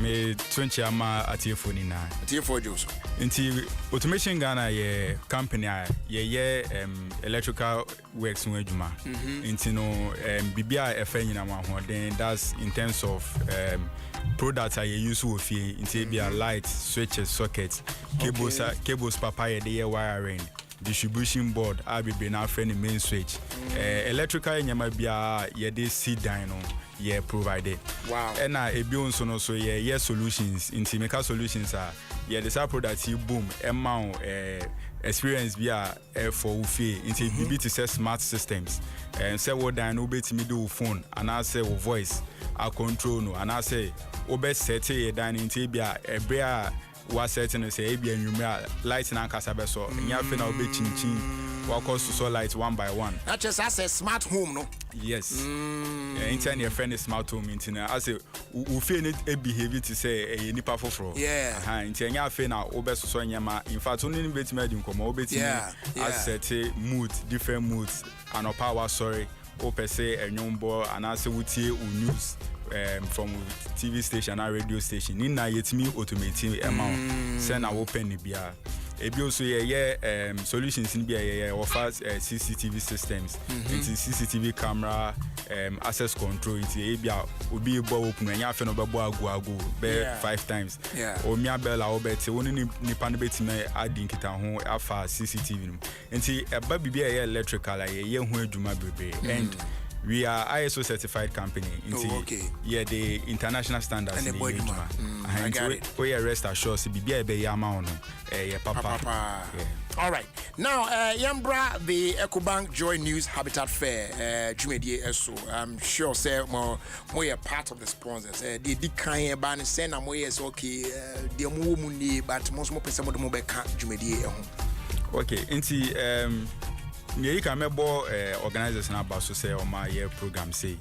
M: me 20 ama atiefo ni na.
A: Atiefo Joso.
M: Inti Automation Ghana ye company ye electrical works no adwuma. Inti no bibia efa nyina ma ho then that's in terms of products I use OFIE inti be light, switches, sockets, cables papa ye dey wiring, distribution board abibe na friend main switch. Electrical nyama bia ye dey see down no. Yeah, provided.
A: Wow.
M: And ebi so no so yeah solutions into make solutions are yeah the same product you boom amount experience via for OFIE into BB to say smart systems and say what dan obetimi do phone and I say voice I control no and I say obe set e dan into bia ebia was setting say ebia nyumia light na kasa be so nya fe na obe chinchin walk us to so light one by one.
A: That just as a smart home no.
M: Yes. Intern your friend is smart home internet. I say we feel it a behavior to say a nipa for.
A: Yeah.
M: Intern your friend now obe so nyama. In fact only bit me dim come obe ti as set mood different moods and power sorry ope say enyombo and I say wutie news from TV station and radio station in na yetimi automating amount send open ni bia. Ebi also solutions in BIA offers CCTV systems, into CCTV camera, access control, into ABA, Ubi Bo open and Yafen of Babu 5 times. Or Mia Bella or Bet, only Nipanabet me adding it at home alpha CCTV. Into a baby BIA electrical, a young Juma baby. And we are ISO certified company. Yeah, the international standards.
A: And the I got it.
M: We rest assured, BBA Yamano, Papa.
A: All right. Now, Yambra, the EcoBank Joy News Habitat Fair, Jumedie so I'm sure, say, more a part of the sponsors. The Dikaya Ban, Sena Moyes, okay, the Mumuni, but most more person of the mobile Jumedie.
M: Okay, into you can remember organizers about to say on my program say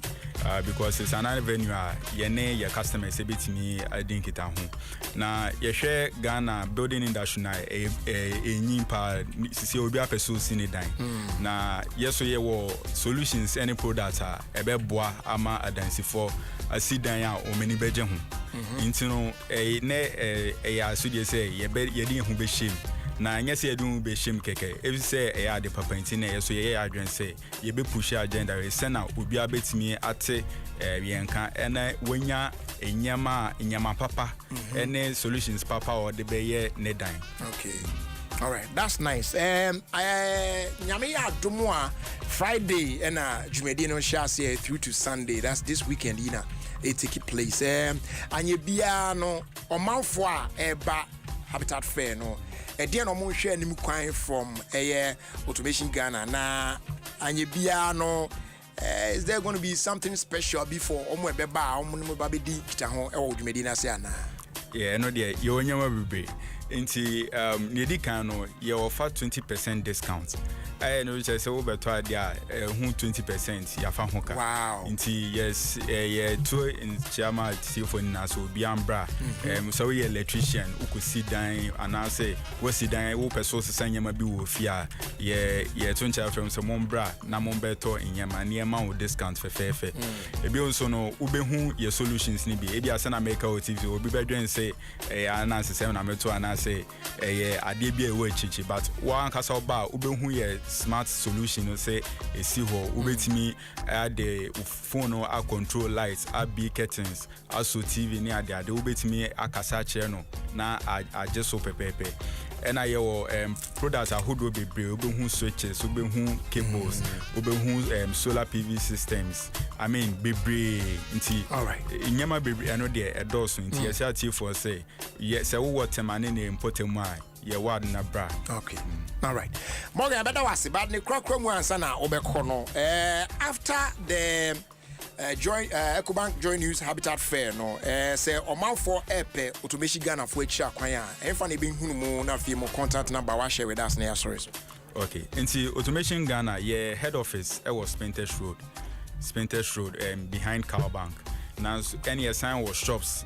M: because it's another venue your customers a bit me I think it home now you share Ghana building industry a nyimpa see obi apeso sini dan na yes so ye solutions any product a be boa ama adansi for a sidan ya o many beje ho intino ya so dey say ye dey hu be shame na nyese edun be shim keke if say e ya de papa ntina so ye adwen say ye be push agenda we say na obi abetimi ate yenka ena wonya enyama papa ene solutions papa or de be ye ne dan.
A: Okay, all right, that's nice. Nyame ya domo a Friday ena jumedi no share say through to Sunday, that's this weekend it take place. Anye bia no omanfo a eba Habitat Fair no Edian no share nim kwan from Automation Ghana na anye bia no is there going to be something special before omo ebeba omo no ba be di kita ho e wo dwumedi na se ana?
M: Yeah, no there you nyama bebe nti ne di kan no you offer 20% discount I know say over to dia 20% ya fa ho ka.
A: Wow.
M: Nti yes to in chama telephone na so bi ambra. So we electrician who sit down and I say we sit down who person sanya ma bi wo fia ye to ncha from so mombra na mombeto inyama niema wo discount fe. Ebi onso no ubehu ye solutions ni bi ebi asa na make out TV obi bedwen say ananse say na meto ananse ade bi e wo chichi but one kasa ba ubehu ye smart solution no say esi ho ubetimi the phone no a control lights a be curtains also TV ni ade ubetimi akasa chair no na just so pepepe and I products are who do be obehu switches obehu cables obehu solar PV systems I mean bebre nti
A: all right
M: nyama bebre I know there a doors nti yes ati for say yes say what temane na important why ye word na bra
A: okay all right Morgan I better was but ne krokro mu ansa na obekọ no after the EcoBank Joint News Habitat Fair no say oman for epe automation Ghana for echi akwan a emfa na be hunu mu na fie mo contact number wa share with us na sorry so
M: okay nti automation Ghana ye head office was Spintesh Road behind Cow Bank now any sign was shops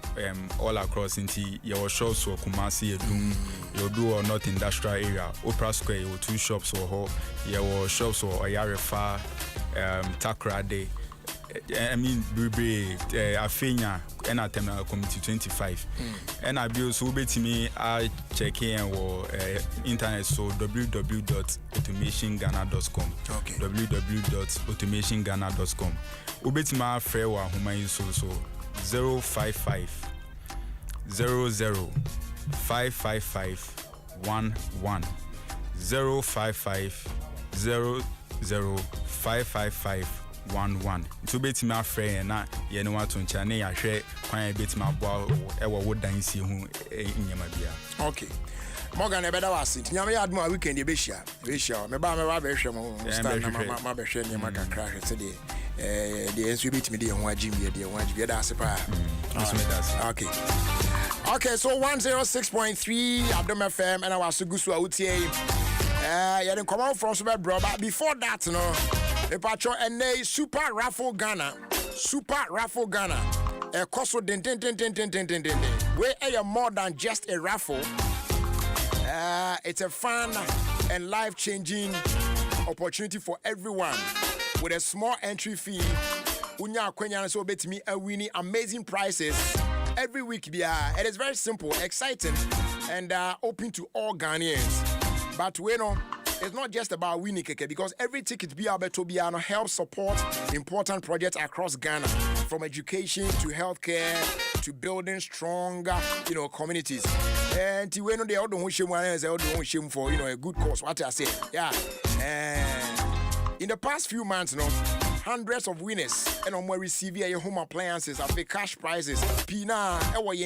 M: all across nti your shops for Kumasi Adom you do or not industrial area Opera Square you 2 shops or your shops or Ayarefa Takrade I mean, Afenya and at Terminal Committee 25. And I be also bet me I check in or internet so www.automationgana.com.
A: Okay.
M: www.automationgana.com. Ubet my friend wa human so 055 00 555 11 055 00 555 11 to bet my friend na ye no want to nchane ya hwe kwan bet my boa e wo wodan si hu nyama bia
A: okay Morgan e beda wase nyama ya admo a weekend e be hia me ba be hwe mo stand na ma be hwe nyama kakra hwe se de enso bit me de ho agim ye da ase pa okay so 106.3 Adom FM and I was gusu a utie you didn't come out from super bro but before that no the patro and super raffle Ghana koso den where are more than just a raffle it's a fun and life-changing opportunity for everyone with a small entry fee unya kwenya so betimi winning amazing prizes every week. It is very simple, exciting, and open to all Ghanaians. But we know it's not just about winning keke because every ticket Biano helps support important projects across Ghana, from education to healthcare to building stronger, communities. And we know they all don't shame for a good cause. What I say, yeah. In the past few months, hundreds of winners and on receive your home appliances after cash prizes. Pina,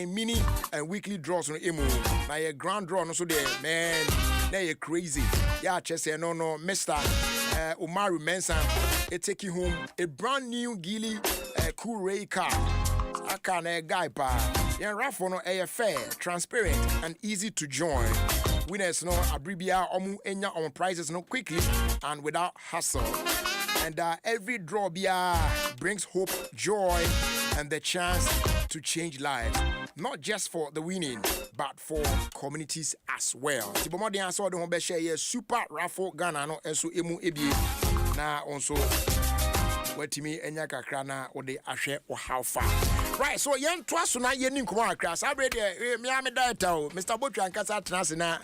A: mini and weekly draws on emu. Now your grand draw no so there, man. Now you're crazy. Yeah, just say no, Mr. Umaru Mensah. It take you home a brand new Geely cool ray car. I can a guy pa. Yeah, raffle no fair, transparent, and easy to join. Winners abribia omu enya on prizes quickly and without hassle. And every draw brings hope, joy, and the chance to change lives. Not just for the winning, but for communities as well. Tibomodi answer the home share super raffle Ghana no enso emu ebi na onso wetimi enya kakra na ode ahwe o how far. Right, so yen twaso na yen nkomo akra sabre de me am data o Mr. Botwa nkasa trans na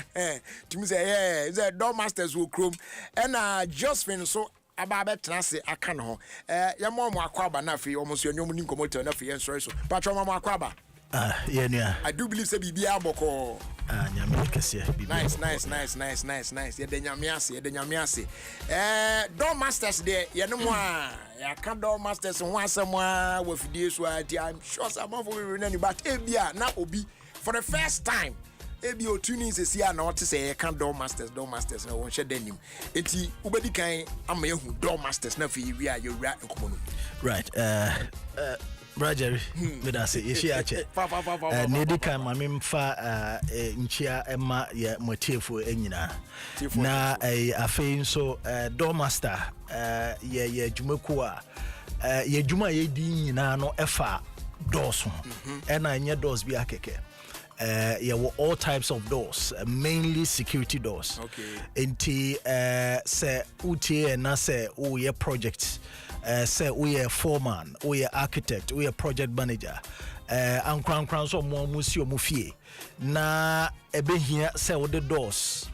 A: timi say is a door masters wo krom and Josephine so ababe trans aka no ye mo akwaba na afi almost nyom ni nkomo na afi yen sorry so patro mo akwaba
N: yeah.
A: I do believe say bibia boko
N: nice.
A: Ye de nyame ase door masters there ye no mo ya can door masters ho asem a wafidie so I'm sure some of we remember but ebia na obi for the first time ebi otuni se sia na what say can door masters na won hye danim enti ubedi kan ama yehu door masters na fi wi a yewura enkomo no
N: right Brajeri, me da say ishi ache. Nedi kan mame mfa nchia ema ye motiefo enyina. Na afei nso Doormaster ye dwumaku a ye dwuma ye di nyina no efa doors ho. Ena nye doors bi akeke. Were all types of doors, mainly security doors.
A: Okay.
N: Inti se utie na se uye project. Say we are foreman, we are architect, we are project manager. And crown so more musio mufie. Na ebe here say with the doors.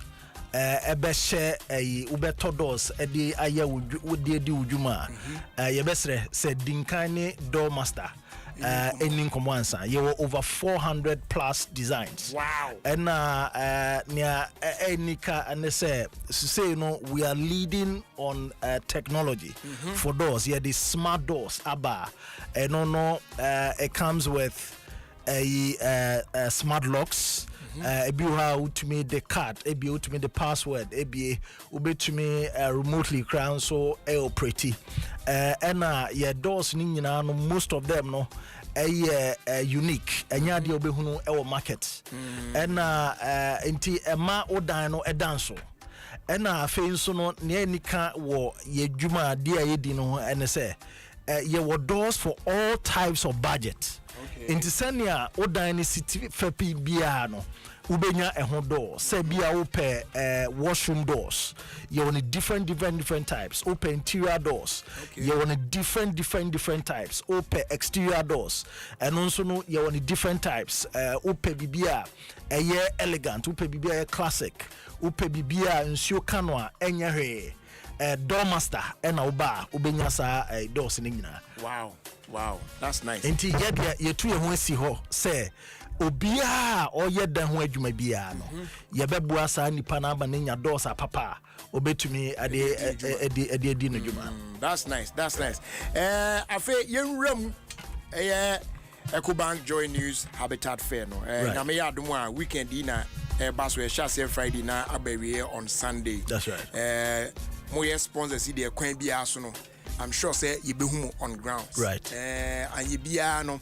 N: Ebe share ubeto doors edi aya wudi di ujuma. Yebesre say dinkane Doormaster. Ending Comwansa, you were over 400 plus designs.
A: Wow.
N: And near Nika and they say you know we are leading on technology for doors. Yeah, these smart doors, ABBA. And no, it comes with a smart locks. Ebi how to me the card, ebi to me the password, ebi ube to me remotely crown so operate. And yeah doors ni nyina no most of them no unique. Enya de obehunu e market. And enti ema odan no edanso. And afei nso no ne nika wo ye dwuma de ayedi no ene say ye were doors for all types of budget. Inti senia odan ni city fepi bia no ubenya ehon door say bia open washroom doors you want different types open interior doors you want different types open exterior doors and also no you want different types open bibia elegant open bibia classic open bibia nsio kanwa enya hwe Doormaster and Oba ubenya sa doors ni nyina.
A: Wow, that's nice.
N: Enti ye tu ye ho si ho say obia o ye dan ho adwuma bia no ye bebua sa nipa na aba nya doors papa obetumi ade no dwuma.
A: That's nice. Afa yenwram EcoBank Joy News Habitat Fair no na me Adom a weekend na baso e shase Friday na abawie on Sunday.
N: That's right.
A: Moye sponsors the kwan bia so no I'm sure say you be home on ground.
N: Right.
A: And you be no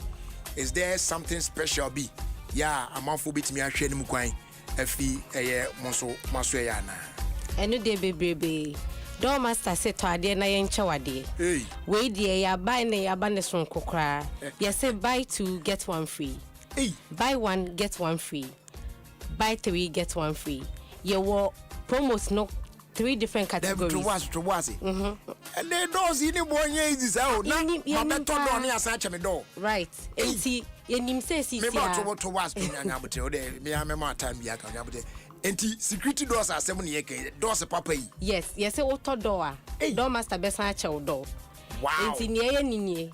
A: is there something special be? Yeah, I'm on for bit me ahwe ni mu kwan afi monso maso ya na.
O: Eno de bebrebe. Doormaster say to ade na ye nchewade.
A: Hey.
O: We de ya buy na ya ba ne so nkokra. You say buy 2 get 1 free.
A: Hey.
O: Buy 1 get 1 free. Buy 3 get 1 free. You will promos no 3 different categories.
A: To was it. And they doors in the boy is out. Now, my door near such a door.
O: Right. And see, you say, see,
A: maybe to was being an amateur. Me, I'm a man time. Be a amateur. And security doors are 7 years. Doors are papa.
O: Yes, auto door. Doormaster besa door.
A: Wow.
O: And in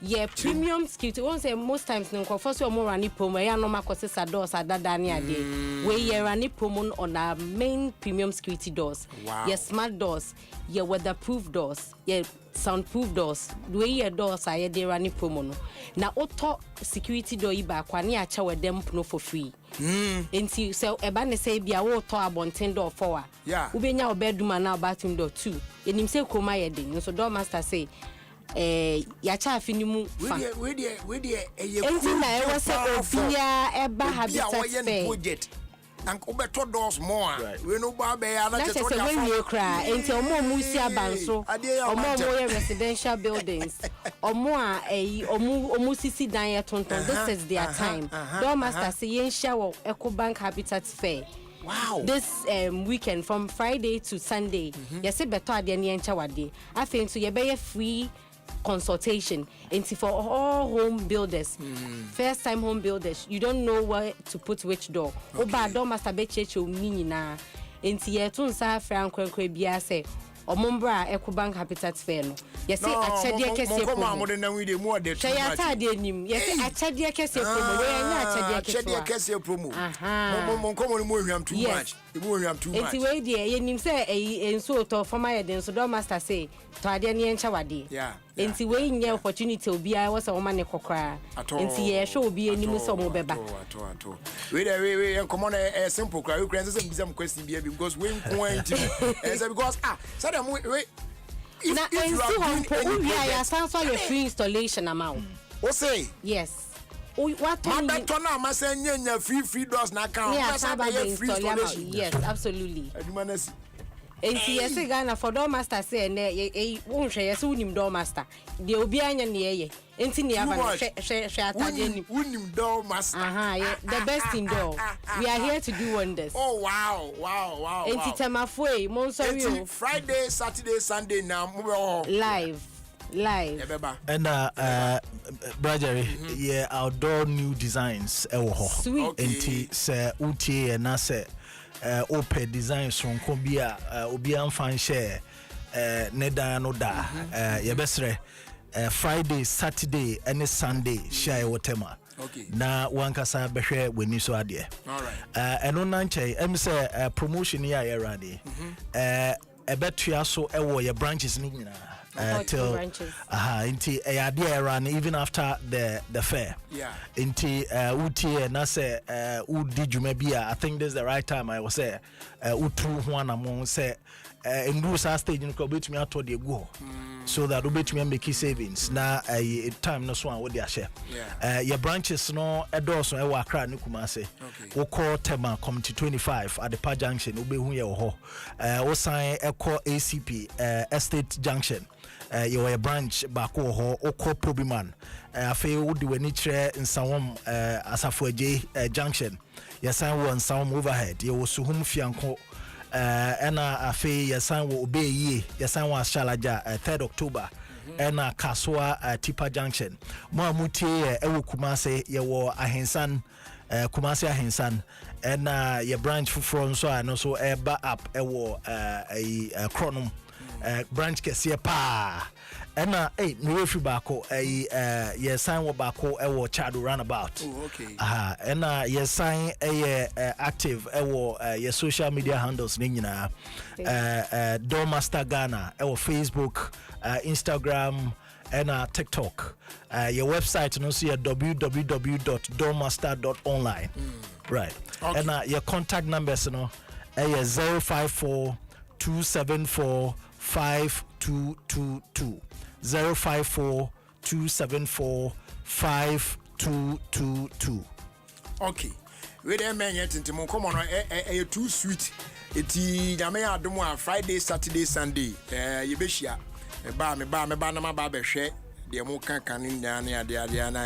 O: yeah, premium security. One say most times no first you more run promo. Ya no makosi sa doors ada dani ade. We ye run promo on our main premium security doors.
A: Wow.
O: Yeah, smart doors. Yeah, weatherproof doors. Yeah, soundproof doors. We ye doors are ye run promo no. Na auto security door iba kwa ni acha we dem no for free. Enti so eba ne say bia wo to abonten door 4.
A: Yeah.
O: Ubenya obeduma na bathroom door 2. Enim say koma ye den. So Doormaster say ya cha afinimu fa
A: we dey
O: enti na e was obia eba habitat fair
A: and obeto doors more we no ba be ya na
O: just so when you cry enti omo si abanso omo ye residential buildings omo omo sisi dan ye tonton this is their time. Doormaster say yen share wo EcoBank Habitat Fair.
A: Wow.
O: This weekend from Friday to Sunday. Yes, beto ade na yencha wade. Afin so ye be free consultation and for all home builders, first time home builders, you don't know where to put which door. Oba Doormaster be cheche o ni nyina enti ye tun sa fra nkwankwa bia say omombra EcoBank Habitat Fair no yesi achade kese
A: ko ma mo de na wi de mo de
O: too much atade nim yesi achade kese promo we anya achade
A: kese promo mo ko mo hwam too much mo hwam too much
O: enti we de ye nim say enso to former ye den so Doormaster say to ade ne encha wade enti we nye opportunity obi a was a woman ne kokra enti ye hwe obi enim so mo beba
A: ato we come on a simple cry we can say some question be because we point because so
O: if you are doing any project, ya transfer your free installation amount.
A: say
O: yes. What
A: Mother Tona must send free doors na account. Free installation.
O: Yes, absolutely. And yes, Ghana for door master say ne won hwe yes unim door master. De obi anya ne ye. Enti ne aba no
A: unim door master.
O: Yeah, the best in door. We are here to do wonders.
A: Oh wow.
O: Enti temafo mo sorry.
A: Friday, Saturday, Sunday now
O: live.
N: And Brajari, yeah, outdoor new designs
O: sweet.
N: Enti se utie na se open designs from Kobia obi amfan share ne dan no da yebesre Friday, Saturday and Sunday share whatever.
A: Okay.
N: Na wankasa behwe weni so ade.
A: All right.
N: Eno nanche em say promotion ya yerade. Ebetua so ewo ye branches ni nyina. Till inti idea ran even after the fair.
A: Yeah.
N: Inti uti na say udi dwuma bia. I think this is the right time I was say utru ho anamon say ndu sa stage no ko betumi ato de go. So that obetumi make savings na time no so an wo de ahye. Your branches no edoso e wa Accra ne Kumase. Wo call Tema Community 25 at the Park Junction obehu ye wo ho. Wo sign e call ACP Estate Junction. Your branch back ho oko Probiman afi wodi wani kire nsawom Asafo Aje Junction yasan wo nsawom overhead ye wo suhum fianko ena afi yasan wo obeyi yasan wo Ashalaja 3rd October ena Kaswa Tipa Junction mo amutie ewo Kumase ye wo Ahensan Kumase Ahensan ena ye branch fufro so ano so eba up ewo Kronum branch kesiye pa ena me refi bako ye sign wo bako ewo Chado roundabout.
A: Oh, okay.
N: Ena ye sign active ewo ye social media handles ni nyina Doormaster Ghana ewo Facebook, Instagram and TikTok. Your website no see www.doormaster.online. Right. Okay. And your contact numbers no 054 274 5222 054 274 5222.
A: Okay. We dey men yet intimo come on too sweet. Eti nyame Adom a Friday, Saturday, Sunday. You be share. Me ba na ma ba be hwe de mo kan na ade na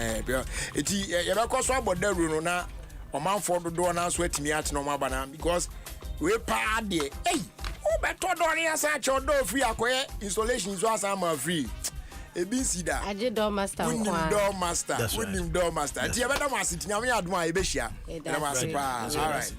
A: eti ye be ko so abodaru no na omanfo dodo na so atimi ate no ma ba na because we pa de beto doni asa chodo free akoye installation so asa ma free ebi sida
O: aje door master
A: kwa winning door master ti e be da ma asitinya me Adom a e be hia e da ma sepa all right